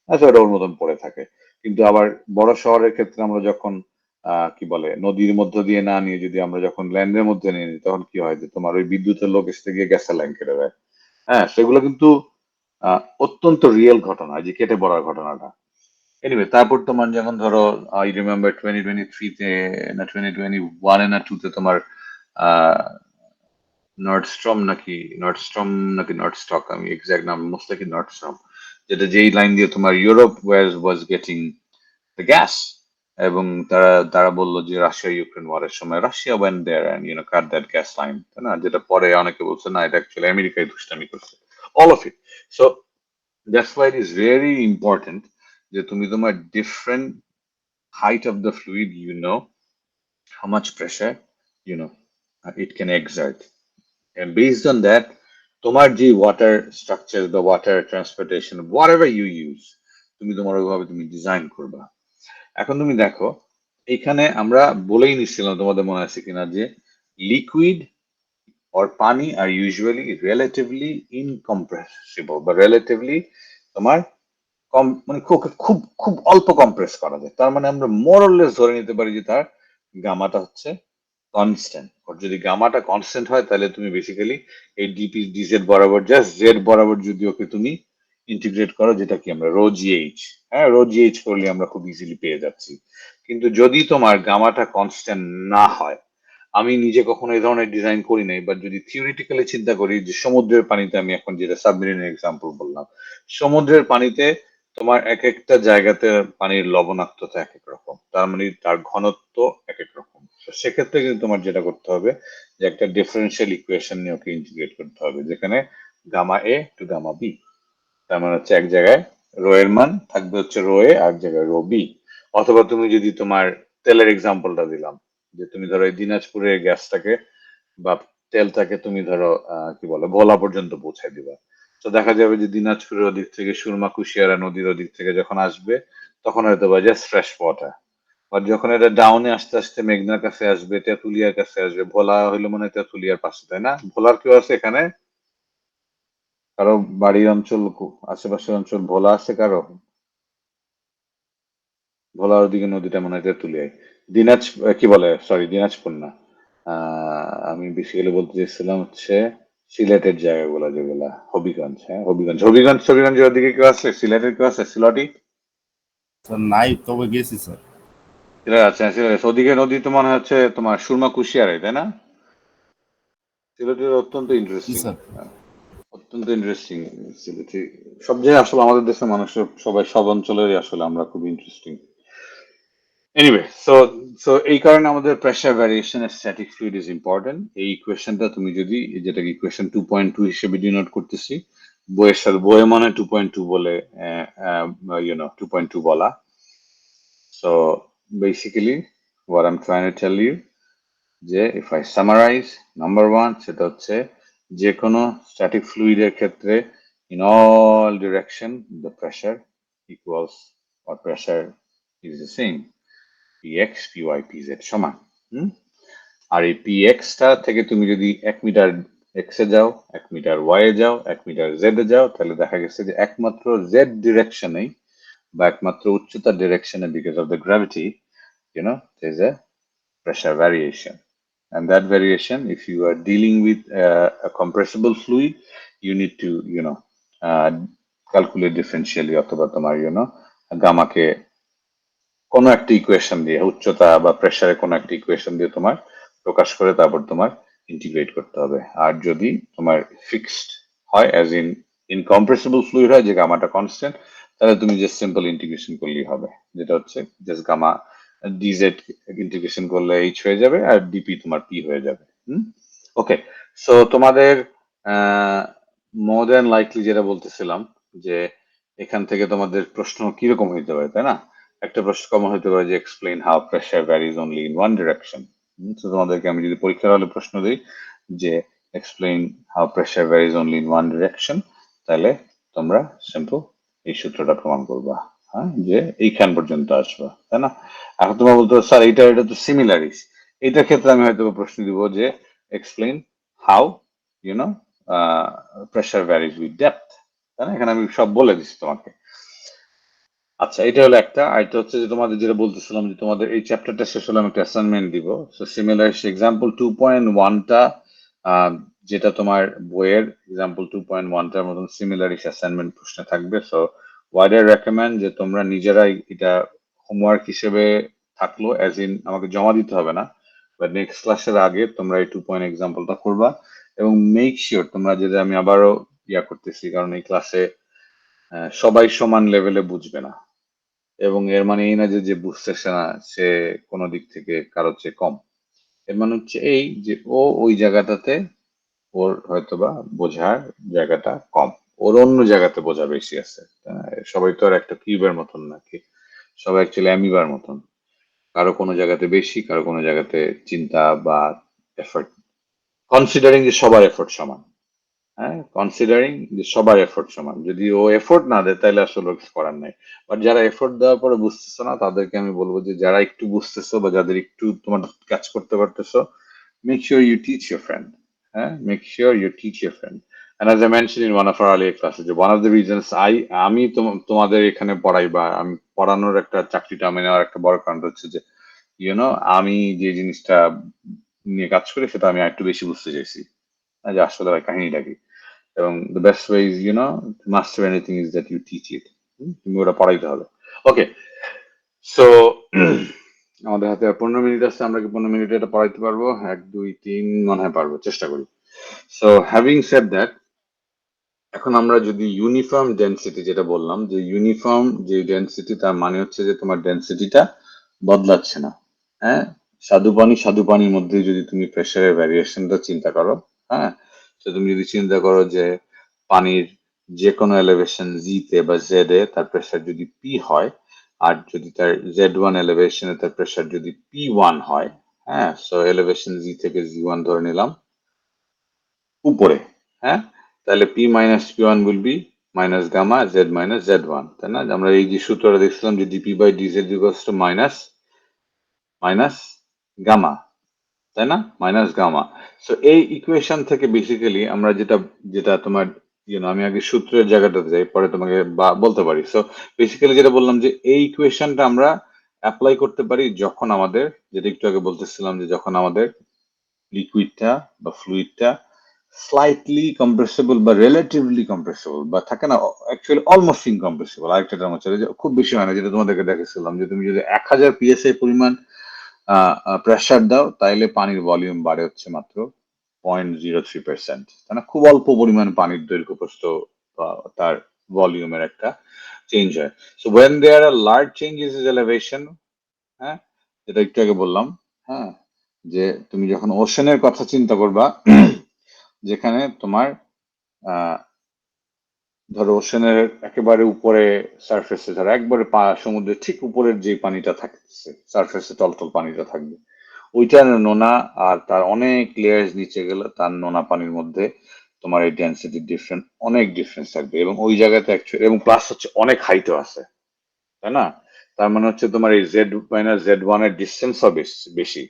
Speaker 1: আচ্ছা ওটা ওর মতন পড়ে থাকে। কিন্তু আবার বড় শহরের ক্ষেত্রে আমরা যখন কি বলে নদীর মধ্য দিয়ে না নিয়ে যদি আমরা যখন ল্যান্ডের মধ্যে নিয়ে নিই, তখন কি হয় যে তোমার ওই বিদ্যুতের লোক এসে গিয়ে গ্যাসের লাইন কেটে দেয়। হ্যাঁ, সেগুলো কিন্তু অত্যন্ত রিয়েল ঘটনা, যে কেটে পড়ার ঘটনাটা। এনিওয়ে, তারপর তোমার যেমন ধরো আই রিমেম্বার 2023-তে না 2021-এ না 2-তে তোমার নর্থস্ট্রম নাকি নর্থস্টক, আমি এক্সাক্ট নাম মোস্ট লাইকলি নর্থস্ট্রম, যেটা যেই লাইন দিয়ে তোমার Europe was getting the gas. এবং তারা তারা বললো যে রাশিয়া ইউক্রেন ওয়ারের সময় Russia went there and cut that gas line, তাই না? যেটা পরে অনেকে বলছে না, এটা অ্যাকচুয়ালি আমেরিকায় দুষ্টামি করছে, all of it. So that's why it is very important যে তুমি তোমার different height of the fluid, how much pressure, it can exert. And based on that, তোমার যে ওয়াটার স্ট্রাকচার বা water transportation whatever you use, তুমি তোমার ওইভাবে তুমি ডিজাইন করবা। এখন তুমি দেখো, এখানে আমরা বলেই নিচ্ছিলাম, তোমাদের মনে আছে কিনা, যে লিকুইড or পানি আর ইউজুয়ালি রিলেটিভলি ইনকম্প্রেসিবল, বা রিলেটিভলি তোমার কম, মানে খুব খুব খুব অল্প কম্প্রেস করা যায়। তার মানে আমরা মোরলেস ধরে নিতে পারি যে তার গামাটা হচ্ছে কনস্ট্যান্ট। আর যদি গামাটা কনস্ট্যান্ট হয়, তাহলে তুমি বেসিক্যালি এই ডিপি ডিজেড বরাবর, জাস্ট জেড বরাবর যদি ওকে তুমি ইন্টিগ্রেট করো, যেটা কি আমরা রো জিএইচ, হ্যাঁ রো জিএইচ করলে আমরা খুব ইজিলি পেয়ে যাচ্ছি। কিন্তু যদি তোমার গামাটা কনস্ট্যান্ট না হয়, আমি নিজে কখনো এই ধরনের ডিজাইন করি নাই, বাট যদি থিওরিটিক্যালি চিন্তা করি যে সমুদ্রের পানিতে, আমি এখন যেটা সাবমেরিনের এক্সাম্পল বললাম, সমুদ্রের পানিতে তোমার এক একটা জায়গাতে পানির লবণাক্ততা এক এক রকম, তার মানে তার ঘনত্ব এক এক রকম। সেক্ষেত্রে কিন্তু তোমার যেটা করতে হবে যে একটা ডিফারেন্সিয়াল ইকুয়েশন নিয়ে ওকে ইন্টিগ্রেট করতে হবে, যেখানে gamma A to gamma B, তার মানে হচ্ছে এক জায়গায় রো এর মান থাকবে হচ্ছে রো এ, আর এক জায়গায় রো বি। অথবা তুমি যদি তোমার তেলের এক্সাম্পলটা দিলাম, যে তুমি ধরো এই দিনাজপুরের গ্যাসটাকে বা তেলটাকে তুমি ধরো কি বলে ভোলা পর্যন্ত পৌঁছায় দিবা, তো দেখা যাবে যে দিনাজপুরের ওদিক থেকে সুরমা কুশিয়ারা নদীর ওদিক থেকে যখন আসবে, তখন হয়তো বা জাস্ট ফ্রেশ ওয়াটার। আর যখন এটা ডাউনে আস্তে আস্তে মেঘনার কাছে আসবে, তেঁতুলিয়ার কাছে আসবে, ভোলা হইলো মনে হয় তেঁতুলিয়ার পাশে, তাই না? ভোলার কেউ আছে এখানে? কারো বাড়ির অঞ্চল, আশেপাশের অঞ্চল ভোলা আছে কারো? ভোলার ওদিকে নদীটা মনে হয় তেঁতুলিয়ায়। কি বলে, সরি দিনাজপুর না, আমি বেসিক্যালি বলতে চাইছিলাম হচ্ছে সিলেটের জায়গাগুলো যেগুলা, হবিগঞ্জ। হ্যাঁ, হবিগঞ্জের ওদিকে কেউ আছে? সিলেটের কেউ আছে? সিলটি
Speaker 8: স্যার নাই, তবে গেছি স্যার।
Speaker 1: সিলেট আছে, সিলেট আছে। ওদিকে নদী তো মনে হচ্ছে তোমার সুরমা কুশিয়ারে, তাই না? সিলেটের অত্যন্ত
Speaker 8: জি
Speaker 1: ইন্টারেস্টিং,
Speaker 8: স্যার।
Speaker 1: অত্যন্ত ইন্টারেস্টিং সিলেটি। সব জায়গায় আসলে আমাদের দেশের মানুষের সবাই সব অঞ্চলেরই আসলে আমরা খুব ইন্টারেস্টিং। এনিওয়ে, সো এই কারণে আমাদের প্রেসার ভ্যারিয়েশন এর স্ট্যাটিক ফ্লুইড ইজ ইম্পর্টেন্ট। এই ইকুয়েশনটা তুমি যদি, যেটাকে ইকুয়েশন 2.2 হিসেবে ডিনোট করতেছি, বইয়ের সাথে বইয়ে মনে 2.2 বলে, 2.2 বলা। So basically what I'm trying to tell you যে if I summarize, number one সেটা হচ্ছে যে কোনো স্ট্যাটিক ফ্লুইডের ক্ষেত্রে in all direction the pressure equals or pressure is the same, px py pz সমান। আর এই px টা থেকে তুমি যদি 1 মিটার x এ যাও, 1 মিটার y এ যাও, 1 মিটার z এ যাও, তাহলে দেখা গেছে যে একমাত্র z ডিরেকশনেই বা একমাত্র উচ্চতার ডিরেকশনে because of the gravity, there is a pressure variation. And that variation, if you are dealing with a compressible fluid, you need to, calculate differentially অথবা তোমার, গামাকে কোনো একটা ইকুয়েশন দিয়ে, উচ্চতা বা প্রেসারে কোনো একটা ইকুয়েশন দিয়ে তোমার প্রকাশ করে তারপর তোমার ইন্টিগ্রেট করতে হবে। আর যদি তোমার ফিক্সড হয়, অ্যাজ ইন ইনকম্প্রেসিবল ফ্লুইড হয়, যে গামাটা কনস্ট্যান্ট, তাহলে তুমি জাস্ট সিম্পল ইন্টিগ্রেশন করলেই হবে, যেটা হচ্ছে জাস্ট গামা ডিজেড ইন্টিগ্রেশন করলে এইচ হয়ে যাবে আর ডিপি তোমার পি হয়ে যাবে। ওকে, সো তোমাদের মোর দ্যান লাইকলি যেটা বলতেছিলাম যে এখান থেকে তোমাদের প্রশ্ন কিরকম হইতে পারে, তাই না? একটা প্রশ্ন কমন হতে পারে যে explain how pressure varies only in one direction. তো তোমাদেরকে আমি যদি পরীক্ষার হলে প্রশ্ন দিই যে explain how pressure varies only in one direction, তাহলে তোমরা সিম্পল এই সূত্রটা প্রমাণ করবা, হ্যাঁ, যে এইখান পর্যন্ত আসবা, তাই না? এখন তোমরা বলতে স্যার এটা তো সিমিলারিস, এইটার ক্ষেত্রে আমি হয়তো প্রশ্ন দিব যে explain how pressure varies with depth, তাই না? এখানে আমি সব বলে দিচ্ছি তোমাকে। আচ্ছা, এটা হলো একটা। আরেকটা হচ্ছে যে তোমাদের যেটা বলতেছিলাম যে তোমাদের এই চ্যাপ্টারটা শেষ হলে আমি একটা অ্যাসাইনমেন্ট দিব। সো সিমিলার এক্সাম্পল 2.1টা যেটা তোমার বইয়ের এক্সাম্পল 2.1টার মতন সিমিলার অ্যাসাইনমেন্ট প্রশ্ন থাকবে। সো ওয়াইড আই রেকমেন্ড যে তোমরা নিজেরাই এটা হোমওয়ার্ক হিসেবে থাকলো, অ্যাজ ইন আমাকে জমা দিতে হবে না, বাট নেক্সট ক্লাসের আগে তোমরা এই 2 এক্সাম্পলটা করবা এবং মেক শিওর তোমরা, যেটা আমি আবারও করতেছি, কারণ এই ক্লাসে সবাই সমান লেভেলে বুঝবে না, এবং এর মানে এই না যে বুঝতেছে না সে কোনো দিক থেকে কারো চেয়ে কম। এর মানে হচ্ছে এই যে ও ওই জায়গাটাতে ওর হয়তোবা বোঝার জায়গাটা কম, ওর অন্য জায়গাতে বোঝা বেশি আছে। সবাই তো আর একটা কিউবের মতন নাকি, সবাই অ্যাকচুয়ালি অ্যামিবার মতন, কারো কোনো জায়গাতে বেশি, কারো কোনো জায়গাতে চিন্তা বা এফোর্ট, কনসিডারিং যে সবার এফোর্ট সমান। হ্যাঁ, কনসিডারিং যে সবার এফোর্ট সমান, যদি ও এফোর্ট না দেয় তাহলে আসলে কিছু করার নাই। বাট যারা এফোর্ট দেওয়ার পরে বুঝতেছো না, তাদেরকে আমি বলবো যে যারা একটু বুঝতেছো বা যাদের একটু তোমার কাজ করতে পারতেছো, make sure you teach your friend. হ্যাঁ, make sure you teach your friend. And as I mentioned in one of our earlier classes, one of the reasons আমি তোমাদের এখানে পড়াই বা আমি পড়ানোর একটা চাকরিটা আমি নেওয়ার একটা বড় কারণ হচ্ছে যে আমি যে জিনিসটা নিয়ে কাজ করি সেটা আমি একটু বেশি বুঝতে চাইছি, যে আসলে কাহিনীটা কি। এবং the best way is to master anything is that you teach it. তুমি ওটা পড়াইতে হবে। ওকে, সো আমাদের হাতে 15 মিনিট আছে, আমরা কি 15 মিনিটে এটা পড়াইতে পারবো? 1 2 3 মনে হয় পারবো, চেষ্টা করি। সো হ্যাভিং সেড দ্যাট, এখন আমরা যদি ইউনিফর্ম ডেনসিটি, যেটা বললাম যে ইউনিফর্ম যে ডেনসিটি, তার মানে হচ্ছে যে তোমার ডেনসিটিটা বদলাচ্ছে না। হ্যাঁ, স্বাদু পানির মধ্যে যদি তুমি প্রেসারের ভ্যারিয়েশনটা চিন্তা করো, হ্যাঁ, তো তুমি যদি চিন্তা করো যে পানির যে কোনো এলিভেশন জি তে বা জেড এ তার প্রেসার যদি পি হয়, আর যদি তার Z1 এলিভেশনে তার প্রেসার যদি P1 হয়, হ্যাঁ, সো এলিভেশন জি থেকে Z1 ধরে নিলাম উপরে, হ্যাঁ, তাহলে P minus P1 will be minus gamma Z minus Z1, তাই না? আমরা এই যে সূত্রটা দেখছিলাম যে dP by dZ equals to minus gamma, তাই না? Minus gamma. সো এই ইকুয়েশন থেকে বেসিক্যালি আমরা যেটা তোমার আমি আগে সূত্রের জায়গাটাতে যাই, পরে তোমাকে বলতে পারি। সো বেসিক্যালি যেটা বললাম যে এই ইকুয়েশনটা আমরা অ্যাপ্লাই করতে পারি যখন আমাদের, যেটা একটু আগে বলতেছিলাম, যে যখন আমাদের লিকুইডটা বা ফ্লুইডটা স্লাইটলি কম্প্রেসিবল বা রিলেটিভলি কম্প্রেসিবল, বা থাকে না অ্যাকচুয়ালি অলমোস্ট ইনকম্প্রেসিবল। আরেকটা টার্ম হচ্ছে যে খুব বেশি হয় না, যেটা তোমাদেরকে দেখেছিলাম, যে তুমি যদি 1000 PSI পরিমাণ প্রেসার দাও, তাইলে পানির ভলিউম বাড়ে হচ্ছে মাত্র 0.03%। তাই না? খুব অল্প পরিমাণ পানির দৈর্ঘ্য প্রস্থ তার ভলিউমের একটা চেঞ্জ হয়। So when there are large changes in elevation, হ্যাঁ, যেটা একটু আগে বললাম, হ্যাঁ, যে তুমি যখন ওশানের কথা চিন্তা করবা, যেখানে তোমার ধরো ওশানের একেবারে উপরে সারফেসে, ধরো একবারে সমুদ্রের ঠিক উপরের যে পানিটা থাকছে, সারফেসে টলটল পানিটা থাকবে, ওইটার নোনা আর তার অনেক লেয়ার্স নিচে গেলে তার নোনা পানির মধ্যে তোমার এই ডেন্সিটি অনেক ডিফারেন্স থাকবে, এবং ওই জায়গাতে অ্যাকচুয়ালি, এবং প্লাস হচ্ছে অনেক হাইটও আছে, তাই না? তার মানে হচ্ছে তোমার এই Z1 এর ডিস্টেন্সও বেশি,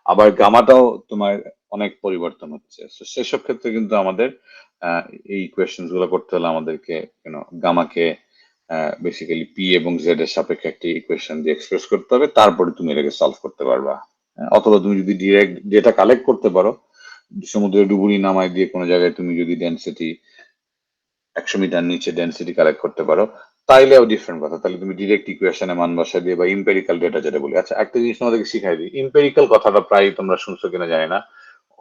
Speaker 1: আবার গামাটাও তোমার অনেক পরিবর্তন হচ্ছে। সেসব ক্ষেত্রে কিন্তু আমাদের এই কোয়েশ্চেন গুলো করতে হলে আমাদেরকে গামাকে বেসিক্যালি পি এবং জেড এর সাপেক্ষে একটি ইকুয়েশন দিয়ে এক্সপ্রেস করতে হবে, তারপরে তুমি এটাকে সলভ করতে পারবা। অথবা তুমি যদি ডিরেক্ট ডেটা কালেক্ট করতে পারো, সমুদ্রের ডুবুরি নামায় দিয়ে কোনো জায়গায় তুমি যদি ডেন্সিটি 100 মিটার নিচে ডেন্সিটি কালেক্ট করতে পারো, তাইলেও ডিফারেন্ট কথা। তাহলে তুমি ডিরেক্ট ইকুয়েশনে মান বসা দিয়ে বা ইম্পেরিক্যাল ডেটা যেটা বলি। আচ্ছা, একটা জিনিস তোমাদেরকে শিখাই দিই, ইম্পেরিক্যাল কথাটা প্রায় তোমরা শুনছো কিনা জানি না,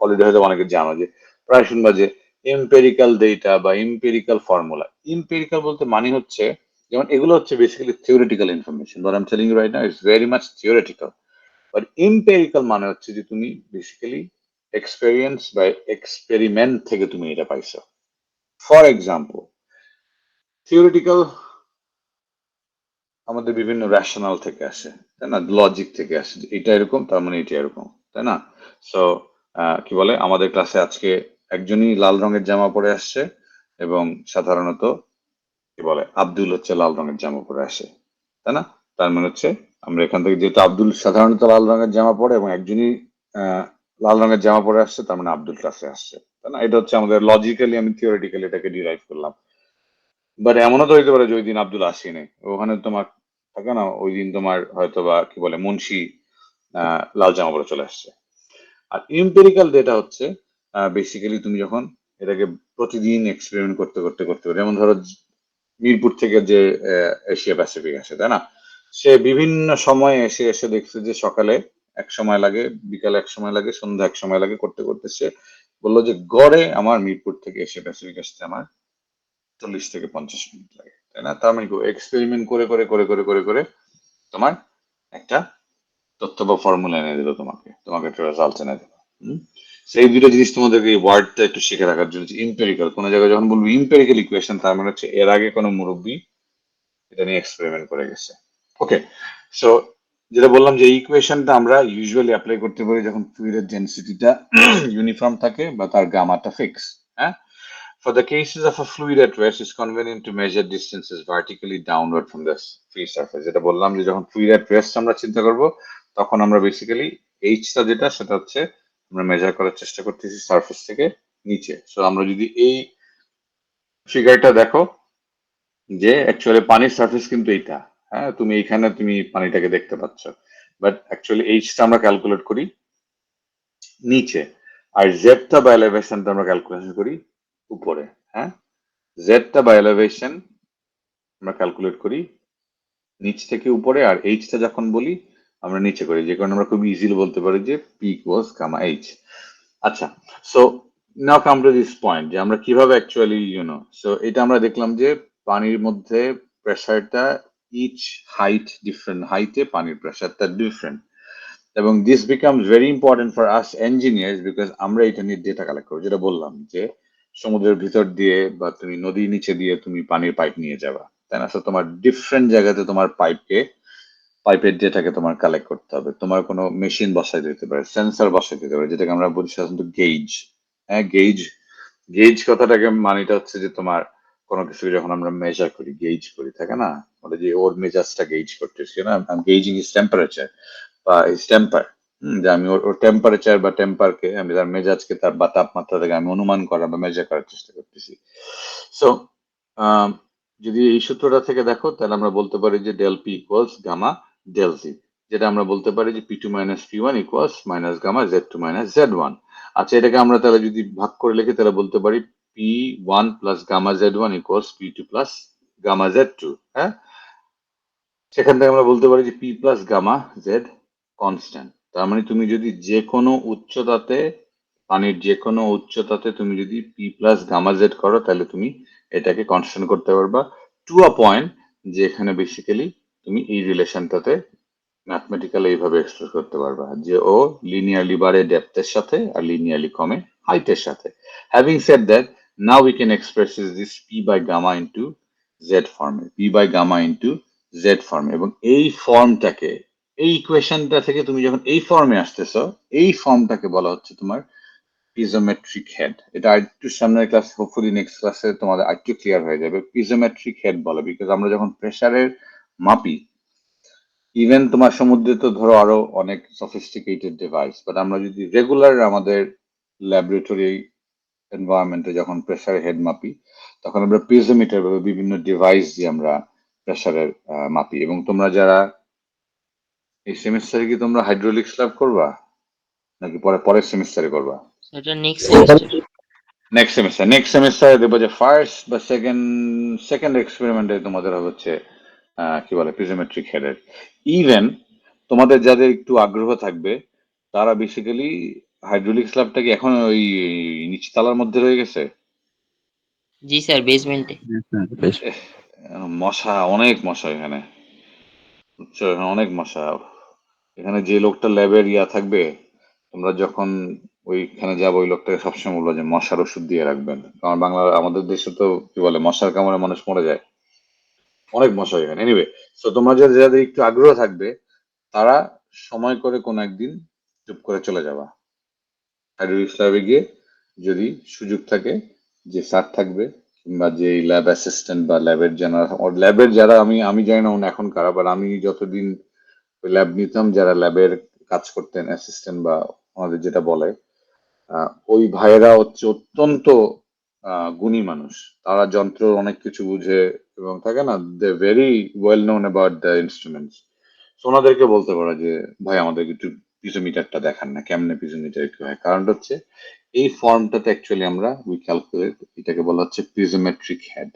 Speaker 1: অলরেডি হয়তো অনেকে জানো, যে প্রায় শুনবা যে এম্পেরিক্যাল ডেটা বা এম্পেরিক্যাল ফর্মুলা। এম্পেরিক্যাল বলতে মানে হচ্ছে, যেমন এগুলো হচ্ছে basically theoretical information, but I am telling you right now it's very much theoretical. But empirical মানে হচ্ছে যে তুমি বেসিক্যালি এক্সপেরিয়েন্স বা এক্সপেরিমেন্ট থেকে তুমি এটা পাইছো। ফর এক্সাম্পল, থিওরিটিক্যাল আমাদের বিভিন্ন রেশনাল থেকে আসে, তাই না? লজিক থেকে আসে, এটা এরকম তার মানে এটা এরকম, তাই না? সো কি বলে, আমাদের ক্লাসে আজকে একজনই লাল রঙের জামা পরে আসছে, এবং সাধারণত কি বলে আব্দুল হচ্ছে লাল রঙের জামা পরে আসে, তাই না? তার মানে হচ্ছে আমরা এখান থেকে, যেহেতু আব্দুল সাধারণত লাল রঙের জামা পরে এবং একজনই লাল রঙের জামা পরে আসছে, তার মানে আব্দুল ক্লাসে আসছে, তাই না? এটা হচ্ছে আমাদের লজিক্যালি, আমি থিওরিটিক্যালি এটাকে ডিরাইভ করলাম। বাট এমনও তো হইতে পারে যে ওই দিন আব্দুল আসেনি, ওখানে তোমার থাকে না, ওই দিন তোমার হয়তো বা কি বলে মুন্সি লাল জামা পরে চলে আসছে। আর এম্পেরিক্যাল ডেটা হচ্ছে বেসিক্যালি তুমি যখন এটাকে প্রতিদিন এক্সপেরিমেন্ট করতে করতে করতে, যেমন ধরো মিরপুর থেকে যে এশিয়া প্যাসিফিক আসে, তাই না? সে বিভিন্ন সময়ে এসে এসে দেখছে যে সকালে এক সময় লাগে, বিকালে এক সময় লাগে, সন্ধ্যা এক সময় লাগে, করতে করতে সে বললো যে গড়ে আমার মিরপুর থেকে এশিয়া প্যাসিফিক আসতে আমার 40 থেকে 50 মিনিট লাগে, তাই না? তার মানে এক্সপেরিমেন্ট করে করে করে করে করে করে তোমার একটা তথ্য বা ফর্মুলা এনে দিল, তোমাকে একটা রেজাল্ট এনে দিল। সেই দুটো জিনিস তোমাদেরকে এই ওয়ার্ডটা একটু শিখে রাখার জন্য, ইম্পেরিক্যাল। কোনো জায়গায় যখন বলবো ইম্পেরিক্যাল ইকুয়েশন, তার মানে হচ্ছে এর আগে কোনো মুরব্বী এটা নিয়ে এক্সপেরিমেন্ট করে গেছে। ওকে, সো যেটা বললাম যে ইকুয়েশনটা আমরা ইউজুয়ালি অ্যাপ্লাই করতে পারি যখন ফ্লুইডের ডেনসিটিটা ইউনিফর্ম থাকে বা তার গামাটা ফিক্স। হ্যাঁ, for the cases of a fluid at rest, it's convenient to measure distances vertically downward from the free surface. যেটা বললাম যে যখন ফ্লুইড at rest আমরা চিন্তা করব, তখন আমরা বেসিক্যালি এইচটা যেটা, সেটা হচ্ছে আমরা মেজার করার চেষ্টা করতেছি সারফেস থেকে নিচে। সো আমরা যদি এই ফিগারটা দেখো, যে অ্যাকচুয়ালি পানির সারফেস কিন্তু এইটা, হ্যাঁ, তুমি এইখানে তুমি পানিটাকে দেখতে পাচ্ছ, বাট অ্যাকচুয়ালি এইচটা আমরা ক্যালকুলেট করি নিচে, আর জেডটা বা এলিভেশনটা আমরা ক্যালকুলেশন করি উপরে। হ্যাঁ, জেডটা বা এলিভেশন আমরা ক্যালকুলেট করি নিচ থেকে উপরে, আর এইচটা যখন বলি আমরা নিচে করি, যে কারণে আমরা খুব ইজিলি বলতে পারি যে পি ইকুয়ালস গামা এইচ। আচ্ছা, so now come to this point, যে আমরা কিভাবে অ্যাকচুয়ালি সো এটা আমরা দেখলাম যে পানির মধ্যে প্রেসারটা ইচ হাইট ডিফারেন্ট, হাইটে পানির প্রেসারটা ডিফারেন্ট, এবং this becomes very important for us engineers, because আমরা এটা নিয়ে ডেটা কালেক্ট করবো। যেটা বললাম যে সমুদ্রের ভিতর দিয়ে বা তুমি নদীর নিচে দিয়ে তুমি পানির পাইপ নিয়ে যাবা, তাই না? তো তোমার ডিফারেন্ট জায়গাতে তোমার পাইপের ডেটাকে তোমার কালেক্ট করতে হবে। তোমার কোনো মেশিন বসাই দিতে পারে, সেন্সর বসাই দিতে পারে, যেটাকে আমরা বলি সাধারণত গেজ। হ্যাঁ, গেজ কথাটাকে মানেটা হচ্ছে যে তোমার কোনো কিছু যখন আমরা মেজার করি, গেজ করি, থাকে না, বলে যে ওর মেজাজটা গেজ করতেছি না, গেজিং ইজ টেম্পারেচার বা ইজ টেম্পার। যে আমি ওর টেম্পারেচার বা টেম্পারকে, আমি তার মেজাজকে তার বা তাপমাত্রা থেকে আমি অনুমান করা বা মেজার করার চেষ্টা করতেছি। সো যদি এই সূত্রটা থেকে দেখো, তাহলে আমরা বলতে পারি যে del p equals gamma del z. যেটা আমরা বলতে পারি যে P2 minus P1 equals minus gamma Z2 minus Z1। আচ্ছা, এটাকে আমরা তাহলে যদি ভাগ করে লিখি তাহলে বলতে পারি P1 plus gamma Z1 equals P2 plus gamma Z2। হ্যাঁ, সেখান থেকে আমরা বলতে পারি যে P plus gamma Z constant. তার মানে তুমি যদি যে কোনো উচ্চতাতে, পানির যে কোনো উচ্চতাতে তুমি যদি P plus gamma Z করো তাহলে তুমি এটাকে কনস্ট্যান্ট করতে পারবা টু আ পয়েন্ট, যে এখানে বেসিক্যালি তুমি এই রিলেশনটাতে ম্যাথমেটিক্যালি এইভাবে এক্সপ্রেস করতে পারবা যে ও লিনিয়ারলি বাড়ে ডেপথের সাথে আর লিনিয়ারলি কমে হাইটের সাথে। Having said that, now we can express this P by gamma into Z ফর্মে, P by gamma into Z ফর্মে। এবং এই ফর্মটাকে, এই ইকুয়েশনটা থেকে তুমি যখন এই ফর্মে আসতেছো, এই ফর্মটাকে বলা হচ্ছে তোমার প্রিজোমেট্রিক হেড। এটা আরেকটু সামনের ক্লাস, হোপফুলি নেক্সট ক্লাসে তোমাদের আরেকটু ক্লিয়ার হয়ে যাবে। প্রিজোমেট্রিক হেড বলে বিকজ আমরা যখন প্রেসারের মাপি, ইভেন তোমার সমুদ্রে তো ধরো আরো অনেক সফিস্টিকেটেড ডিভাইস, বাট আমরা যদি রেগুলার আমাদের ল্যাবরেটরি এনভায়রনমেন্টে যখন প্রেসারের হেড মাপি, তখন আমরা প্রিজোমিটার বা বিভিন্ন ডিভাইস দিয়ে আমরা প্রেসারের মাপি। এবং তোমরা যারা এই সেমিস্টারে, কি তোমরা হাইড্রোলিক্স ল্যাব করবা নাকি পরের সেমিস্টারে করবা?
Speaker 6: এটা নেক্সট সেমিস্টার।
Speaker 1: নেক্সট সেমিস্টারে দেখবো যে ফার্স্ট বা সেকেন্ড এক্সপেরিমেন্টে তোমাদের হচ্ছে কি বলে প্রিজোমেট্রিক হেডের। ইভেন তোমাদের যাদের একটু আগ্রহ থাকবে তারা বেসিক্যালি হাইড্রোলিক্স ল্যাবটা কি এখন ওই নিচতলার মধ্যে রয়ে গেছে?
Speaker 6: জি স্যার, বেসমেন্টে।
Speaker 1: মশা, অনেক মশা এখানে, বুঝছো? এখানে অনেক মশা। এখানে যে লোকটা ল্যাবের থাকবে, তোমরা যখন ওইখানে যাবো ওই লোকটাকে সবসময় বলবো যে মশার ওষুধ দিয়ে রাখবেন, কারণ আমাদের দেশে তো কি বলে মশার কামড়ে মানুষ মরে যায়, অনেক মশা এখানে। এনিওয়ে, সো তোমরা যাদের একটু আগ্রহ থাকবে তারা সময় করে কোনো একদিন চুপ করে চলে যাবা হাইড্রোলিক্স ল্যাবে গিয়ে, যদি সুযোগ থাকে, যে স্যার থাকবে কিংবা যে ল্যাব অ্যাসিস্ট্যান্ট বা ল্যাবের যারা, আমি জানি না এখন কারা, বাট আমি যতদিন ল্যাব নিতাম, যারা ল্যাবের কাজ করতেন অ্যাসিস্ট্যান্ট বা আমাদের যেটা বলে, ওই ভাইয়েরা হচ্ছে অত্যন্ত গুণী মানুষ। তারা যন্ত্র অনেক কিছু বুঝে এবং থাকে না, they very well known about the instruments. ওনাদেরকে বলতে পারো যে ভাই আমাদেরকে একটু পিজোমিটারটা দেখান না, কেমনে পিজোমিটার কি হয়। কারণটা হচ্ছে এই ফর্মটাতে অ্যাকচুয়ালি আমরা উই ক্যালকুলেট, এটাকে বলা হচ্ছে প্রিজোমেট্রিক হেড।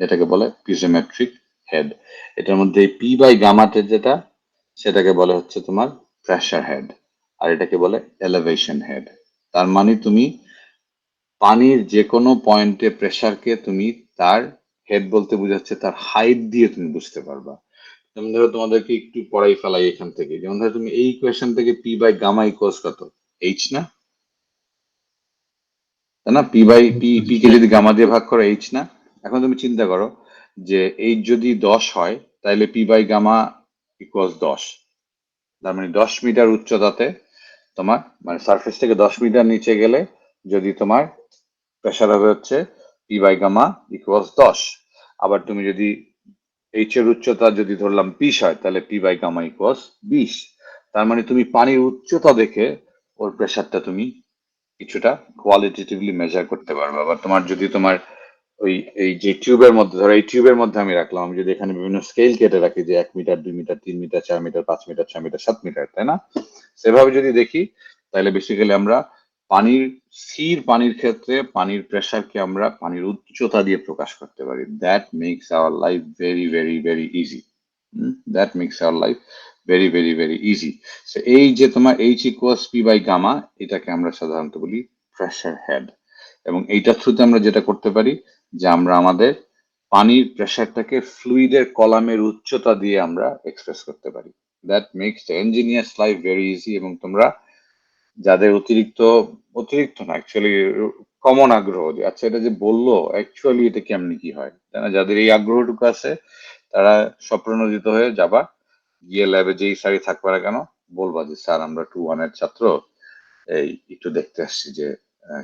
Speaker 1: এটাকে বলে প্রিজোমেট্রিক হেড। এটার মধ্যে পি বাই গামাতে যেটা, সেটাকে বলে হচ্ছে তোমার প্রেসার হেড, আর এটাকে বলে এলিভেশন হেড। তার মানে তুমি পানির যে কোনো পয়েন্টে প্রেসারকে তুমি তার হেড বলতে বোঝাচ্ছে তার হাইট দিয়ে তুমি বুঝতে পারবা। যেমন ধরো তোমাদেরকে একটু পড়াই ফেলাই এখান থেকে, যেমন ধরো তুমি এই ইকুয়েশন থেকে পি বাই গামা ইকুয়ালস কত, এইচ না? তাই না? পি কে যদি গামা দিয়ে ভাগ করো এইচ না? এখন তুমি চিন্তা করো যে এইচ যদি 10 হয় তাহলে পি বাই গামা ইকুয়ালস 10। তার মানে 10 মিটার উচ্চতাতে তোমার, মানে সারফেস থেকে 10 মিটার নিচে গেলে যদি তোমার প্রেসার হবে হচ্ছে পি বাই গামা ইকুয়ালস 10। আবার তুমি যদি এইচ এর উচ্চতা যদি ধরলাম 20 হয় তাহলে পি বাই গামা ইকুয়ালস 20। তার মানে তুমি পানির উচ্চতা দেখে ওর প্রেসারটা তুমি কিছুটা কোয়ালিটেটিভলি মেজার করতে পারবে। আবার তোমার যদি তোমার এই যে টিউবের মধ্যে, ধরো এই টিউবের মধ্যে আমি রাখলাম, আমি যদি এখানে বিভিন্ন স্কেল কেটে রাখি যে 1 metre, 2 metre, 3 metre, 4 metre, 5 metre, 6 metre, 7 metre, তাই না? সেভাবে যদি দেখি তাহলে বেসিক্যালি আমরা স্থির পানির ক্ষেত্রে পানির প্রেসারকে আমরা পানির উচ্চতা দিয়ে প্রকাশ করতে পারি। That makes our life very very very easy. That makes our life very very very easy. So এই যে তোমার h equals p by gamma, এটাকে আমরা সাধারণত বলি প্রেসার হেড। এবং এইটার থ্রুতে আমরা যেটা করতে পারি যে আমরা আমাদের পানির প্রেসারটাকে ফ্লুইডের কলামের উচ্চতা দিয়ে আমরা এক্সপ্রেস করতে পারি। That makes the engineers life very easy. এবং তোমরা যাদের অতিরিক্ত না, অ্যাকচুয়ালি কমন আগ্রহ, যে আচ্ছা এটা যে বললো অ্যাকচুয়ালি এটা কেমনি কি হয়, তাই না? যাদের এই আগ্রহটুকু আছে তারা স্বপ্রণোদিত হয়ে যাবা, গিয়ে ল্যাবে যেই স্যারই থাকবে না কেন বলবা যে স্যার আমরা 2-1 এর ছাত্র, এই একটু দেখতে আসছি যে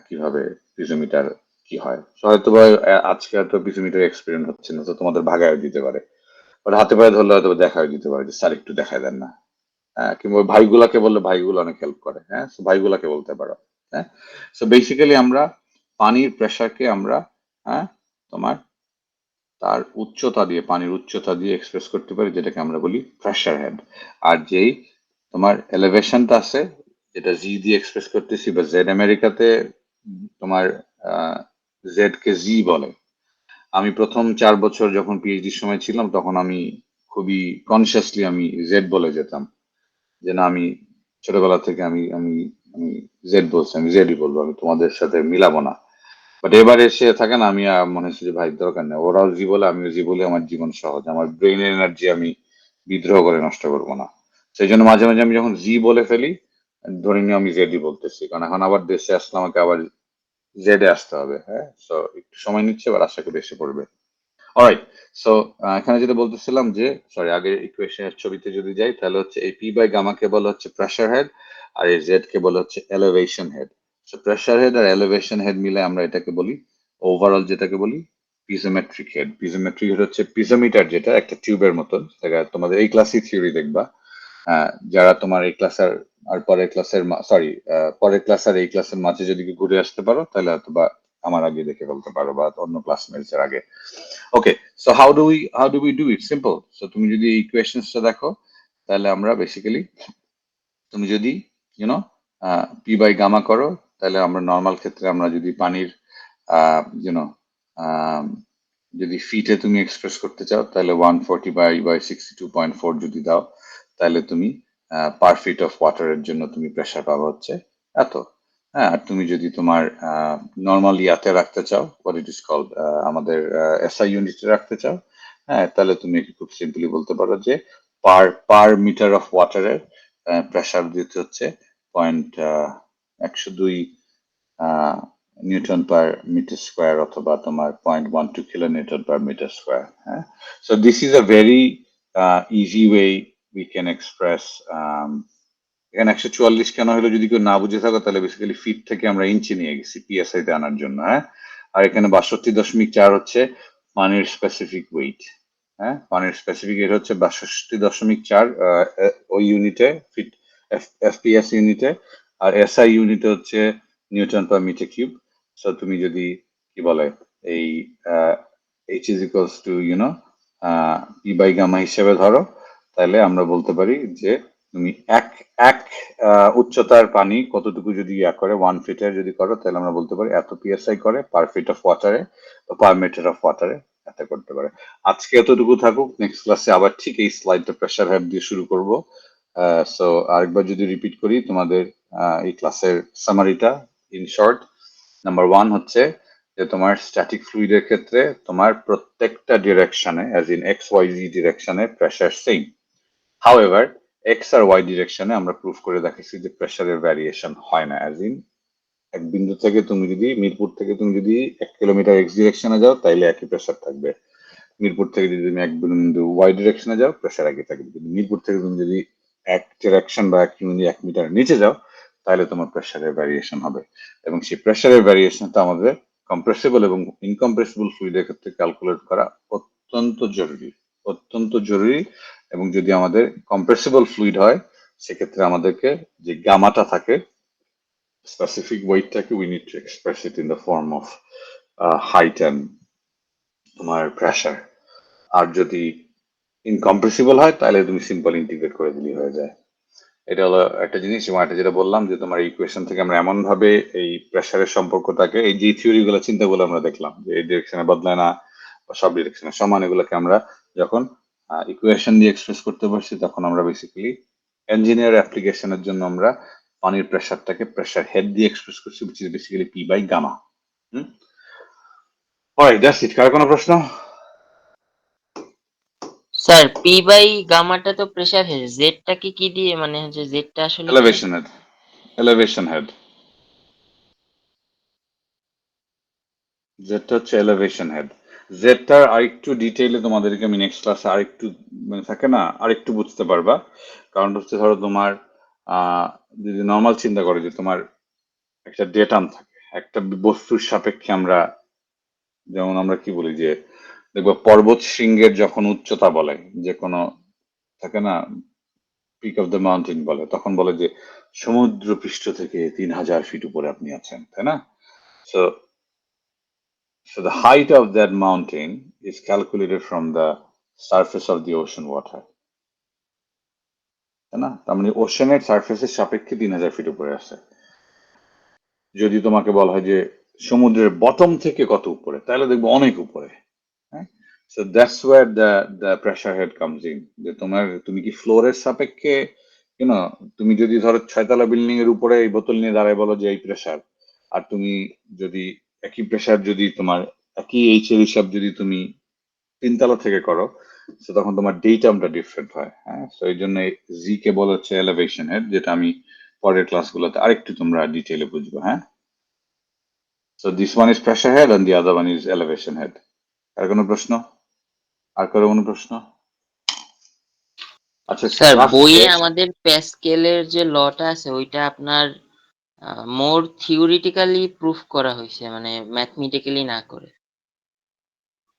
Speaker 1: কিভাবে পিজোমিটার কি হয়। হয়তো বা আজকে হয়তো পিজোমিটার এক্সপেরিমেন্ট হচ্ছে না, তো তোমাদের ভাগায় দিতে পারে, ওরা হাতে পায়ে ধরলে হয়তো দেখায় দিতে পারে যে স্যার একটু দেখায় দেন না। হ্যাঁ, কিংবা ভাইগুলাকে বললে ভাইগুলো অনেক হেল্প করে। হ্যাঁ, ভাইগুলাকে বলতে পারো। হ্যাঁ, সো বেসিক্যালি আমরা পানির প্রেসারকে আমরা, হ্যাঁ, তোমার তার উচ্চতা দিয়ে, পানির উচ্চতা দিয়ে এক্সপ্রেস করতে পারি, যেটাকে আমরা বলি প্রেসার হেড। আর যেই তোমার এলিভেশনটা আছে, যেটা জি দিয়ে এক্সপ্রেস করতেছি, বা জেড আমেরিকাতে তোমার জেড কে জি বলে। আমি প্রথম 4 বছর যখন পিএইচডির সময় ছিলাম, তখন আমি খুবই কনসিয়াসলি আমি জেড বলে যেতাম, যে না, আমি ছোটবেলা থেকে আমি আমি আমি জেড বলছি, আমি জেডই বলবো, আমি তোমাদের সাথে মিলাবো না। বাট এবার এসে থাকে না, আমি মনে হচ্ছে যে ভাই দরকার নেই, ওরাও জি বলে আমিও জি বলে, আমার জীবন সহজ, আমার ব্রেইনের এনার্জি আমি বিদ্রোহ করে নষ্ট করবো না। সেই জন্য মাঝে মাঝে আমি যখন জি বলে ফেলি, ধরে নিয়ে আমি জেডই বলতেছি, কারণ এখন আবার দেশে আসলে আমাকে আবার জেডে আসতে হবে। হ্যাঁ, সো একটু সময় নিচ্ছে, এবার আশা করি এসে পড়বে। অলরাইট, সো এখানে যেটা বলতেছিলাম যে, সরি, আগে ইকুয়েশনের ছবিতে যদি যাই, তাহলে হচ্ছে এই পি বাই গামা কে বলা হচ্ছে প্রেসার হেড, আর এই জেড কে বলা হচ্ছে elevation head. So pressure head আর এলিভেশন হেড মিলে আমরা এটাকে বলি ওভারঅল, যেটাকে বলি পিজোমেট্রিক হেড। পিজোমেট্রিক হেড হচ্ছে পিজোমিটার, যেটা একটা টিউবের মতন, যেটা তোমাদের এই ক্লাসে থিওরি দেখবা। যারা তোমার এই ক্লাসের আর পরের ক্লাসের, সরি, পরের ক্লাস আর এই ক্লাসের মাঝে যদি ঘুরে আসতে পারো, তাহলে অথবা আমার আগে দেখে ফেলতে পারো, বা অন্য ক্লাসমেটস এর আগে। Okay, so how do we do it? Simple. So তুমি যদি এই ইকুয়েশনসটা দেখো, তাহলে আমরা বেসিক্যালি, তুমি যদি ইউনো পি বাই গামা করো, তাহলে আমরা নর্মাল ক্ষেত্রে আমরা যদি পানির ইউনো যদি ফিটে তুমি এক্সপ্রেস করতে চাও, তাহলে 140/62.4 যদি দাও, তাহলে তুমি পার ফিট অফ ওয়াটারের জন্য তুমি প্রেশার পাবে হচ্ছে এত। হ্যাঁ, আর তুমি যদি তোমার নর্মাল ইয়াতে রাখতে চাও, হোয়াট ইট ইজ কল্ড, আমাদের এসআই ইউনিটে রাখতে চাও, হ্যাঁ, তাহলে তুমি খুব সিম্পলি বলতে পারো যে পার মিটার অফ ওয়াটারের প্রেশার দিতে হচ্ছে 102 নিউটন পার মিটার স্কোয়ার, অথবা তোমার 0.12 kilo newton per metre square. হ্যাঁ, so this is a very easy way we can express. এখানে 144 কেন হলো, যদি কেউ না বুঝে থাকো, তাহলে বেসিক্যালি ফিট থেকে আমরা ইঞ্চি নিয়ে গেছি পিএসআই তে আনার জন্য। হ্যাঁ, আর এখানে 62.4 হচ্ছে পানির স্পেসিফিক ওয়েট। হ্যাঁ, পানির স্পেসিফিক ওয়েট হচ্ছে 62.4 ওই ইউনিটে, ফিট এফপিএস ইউনিটে, আর এসআই ইউনিটে হচ্ছে newton per metre cube. So তুমি যদি কি বলে এই h is equals to p by gamma হিসেবে ধরো, তাহলে আমরা বলতে পারি যে তুমি এক এক উচ্চতার পানি কতটুকু যদি করে 1 ফিটের যদি করো, তাহলে আমরা বলতে পারি এত পিএসআই করে পার ফিট অফ ওয়াটারে, বা পার মিটার অফ ওয়াটারে এত করতে পারে। আজকে এতটুকু থাকুক, নেক্সট ক্লাসে আবার ঠিক এই স্লাইডটা প্রেসার হেড দিয়ে শুরু করব। সো আরেকবার যদি রিপিট করি তোমাদের এই ক্লাসের সামারিটা, ইন শর্ট, নাম্বার 1 হচ্ছে যে তোমার স্ট্যাটিক ফ্লুইডের ক্ষেত্রে তোমার প্রত্যেকটা ডিরেকশনে, as in x y z ডিরেকশনে প্রেসার সেম। হাউএভার এক্স আর ওয়াই ডিরেকশনে আমরা প্রুফ করে দেখাচ্ছি যে প্রেসারের ভ্যারিয়েশন হয় না, অ্যাজ ইন এক বিন্দু থেকে তুমি যদি মিরপুর থেকে তুমি যদি 1 কিলোমিটার এক্স ডিরেকশনে যাও, তাইলে একই প্রেসার থাকবে। মিরপুর থেকে যদি তুমি এক বিন্দু ওয়াই ডিরেকশনে যাও, প্রেসার একই থাকবে। কিন্তু মিরপুর থেকে তুমি যদি এক ডিরেকশন বা 1 মিটার নিচে যাও, তাহলে তোমার প্রেসারের ভ্যারিয়েশন হবে। এবং সেই প্রেসারের ভ্যারিয়েশনটা আমাদের কম্প্রেসিবল এবং ইনকম্প্রেসিবল ফ্লুইডের ক্ষেত্রে ক্যালকুলেট করা অত্যন্ত জরুরি, অত্যন্ত জরুরি। এবং যদি আমাদের কম্প্রেসিবল ফ্লুইড হয়, সেক্ষেত্রে আমাদেরকে যে গামাটা থাকে, স্পেসিফিক ওয়েটটাকে, we need to express it in the form of height and তোমার প্রেসার। আর যদি ইনকম্প্রেসিবল হয়, তাহলে তুমি সিম্পল ইন্টিগ্রেট করে দিলেই হয়ে যায়। এটা হলো একটা জিনিস। এবং এটা যেটা বললাম যে তোমার ইকুয়েশন থেকে আমরা এমন ভাবে এই প্রেসারের সম্পর্কটাকে, এই যে থিওরি গুলো, চিন্তাগুলো আমরা দেখলাম যে এই ডিরেকশনে বদলায় না বা সব ডিরেকশনে সমান, এগুলোকে আমরা যখন ইকুয়েশন দিয়ে এক্সপ্রেস করতে পারছি, তখন আমরা বেসিক্যালি ইঞ্জিনিয়ার অ্যাপ্লিকেশনের জন্য আমরা পানির প্রেসারটাকে প্রেসার হেড দিয়ে এক্সপ্রেস করছি, which is basically P by gamma. Alright, that's it. কার কোনো প্রশ্ন?
Speaker 6: স্যার পি বাই গামাটা তো প্রেসার হেড, জেডটাকে কি দিয়ে, মানে হচ্ছে জেডটা আসলে কি?
Speaker 1: এলিভেশন হেড, এলিভেশন হেড, জেডটা হচ্ছে এলিভেশন হেড। জেডটার আরেকটু ডিটেইলে তোমাদেরকে আমি নেক্সট ক্লাসে আরেকটু, মানে থাকে না, আরেকটু বুঝতে পারবা। কারণ হচ্ছে ধরো তোমার যদি নর্মাল চিন্তা করো যে তোমার একটা ডেটাম থাকে, একটা বস্তুর সাপেক্ষে আমরা, যেমন আমরা কি বলি যে দেখবো পর্বত শৃঙ্গের যখন উচ্চতা বলে, যে কোনো থাকে না, পিক অফ দ্য মাউন্টেন বলে, তখন বলে যে সমুদ্র পৃষ্ঠ থেকে 3000 ফিট উপরে আপনি আছেন, তাই না? So So the height of that mountain is calculated from the surface of the ocean water. তাই না? তার মানে ওশানের সারফেসের সাপেক্ষে 3000 ফিট উপরে আছে। যদি তোমাকে বলা হয় যে সমুদ্রের বটম থেকে কত উপরে, তাহলে দেখবো অনেক উপরে। হ্যাঁ, so that's where the pressure head comes in. যে তুমি কি ফ্লোরের সাপেক্ষে তুমি যদি ধরো 6 তলা বিল্ডিং এর উপরে এই বোতল নিয়ে দাঁড়ায় বলো যে এই প্রেসার, আর তুমি যদি একই প্রেসার যদি তোমার একই এইচ এর হিসাব যদি তুমি 3 তলা থেকে করো, তো তখন তোমার ডি টার্মটা ডিফারেন্ট হয়। হ্যাঁ, তো এই জন্য জি কে বলা হচ্ছে এলিভেশন হেড, যেটা আমি পরের ক্লাসগুলোতে আরেকটু তোমরা ডিটেইলে বুঝবো। হ্যাঁ, so this one is pressure head and the other one is elevation head. আর কোনো প্রশ্ন? আর কোনো প্রশ্ন? আচ্ছা
Speaker 6: স্যার
Speaker 1: class
Speaker 6: বইয়ে
Speaker 1: শেষ।
Speaker 6: আমাদের প্যাসকেলের যে লটা আছে ওইটা আপনার মোর থিওরিটিক্যালি প্রুফ করা হয়েছে, মানে ম্যাথমেটিক্যালি না করে।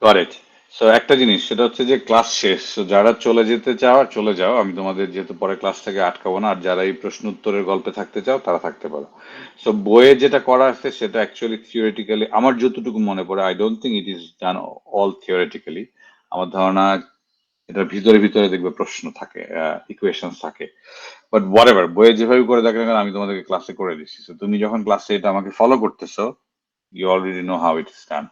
Speaker 1: কারেক্ট। সো একটা জিনিস সেটা হচ্ছে যে ক্লাস শেষ, সো যারা চলে যেতে চাও আর চলে যাও, আমি তোমাদের যেহেতু পরে ক্লাস থেকে আটকাবো না, আর যারা এই প্রশ্ন উত্তরের গল্পে থাকতে চাও তারা থাকতে পারো। সো বইয়ে যেটা করা আছে সেটা অ্যাকচুয়ালি থিওরিটিক্যালি আমার যতটুকু মনে পড়ে, I don't think it is done all theoretically. আমার ধারণা এটার ভিতরে ভিতরে দেখবে প্রশ্ন থাকে, ইকুয়েশন থাকে, বাট হোয়াট এভার বইয়ে যেভাবে করে দেখে না কেন আমি তোমাদেরকে ক্লাসে করে দিচ্ছি। সো তুমি যখন ক্লাসে এটা আমাকে ফলো করতেছো, you already know how it is done.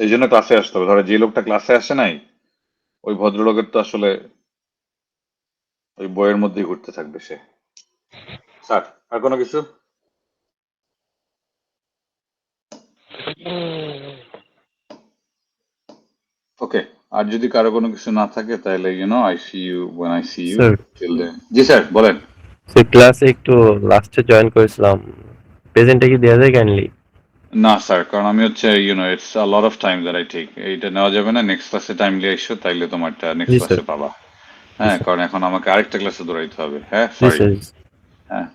Speaker 1: এই জন্য ক্লাসে আসতে হবে। ধরো যে লোকটা ক্লাসে আসে নাই, ওই ভদ্রলোকের তো আসলে ওই বইয়ের মধ্যেই ঘুরতে থাকবে সে। স্যার আর কোনো কিছু? ওকে, আর যদি কারো কোনো কিছু না থাকে তাহলে I see you when I see you
Speaker 9: sir
Speaker 1: till then। জি স্যার বলেন।
Speaker 9: স্যার ক্লাসে একটু লাস্টে জয়েন করেছিলাম, প্রেজেন্টটা কি দেওয়া যায় কাইন্ডলি?
Speaker 1: না স্যার, কারণ আমি হচ্ছে it's a lot of time that I take. এইটা নেওয়া যাবে না। নেক্সট ক্লাসে টাইমলি আইসো, তাইলে তোমারটা নেক্সট
Speaker 9: জি
Speaker 1: ক্লাসে
Speaker 9: স্যার,
Speaker 1: পাবা।
Speaker 9: জি
Speaker 1: হ্যাঁ,
Speaker 9: স্যার,
Speaker 1: কারণ এখন আমাকে আরেকটা ক্লাসে দৌড়াইতে হবে। হ্যাঁ
Speaker 9: জি
Speaker 1: সরি।
Speaker 9: স্যার,
Speaker 1: হ্যাঁ।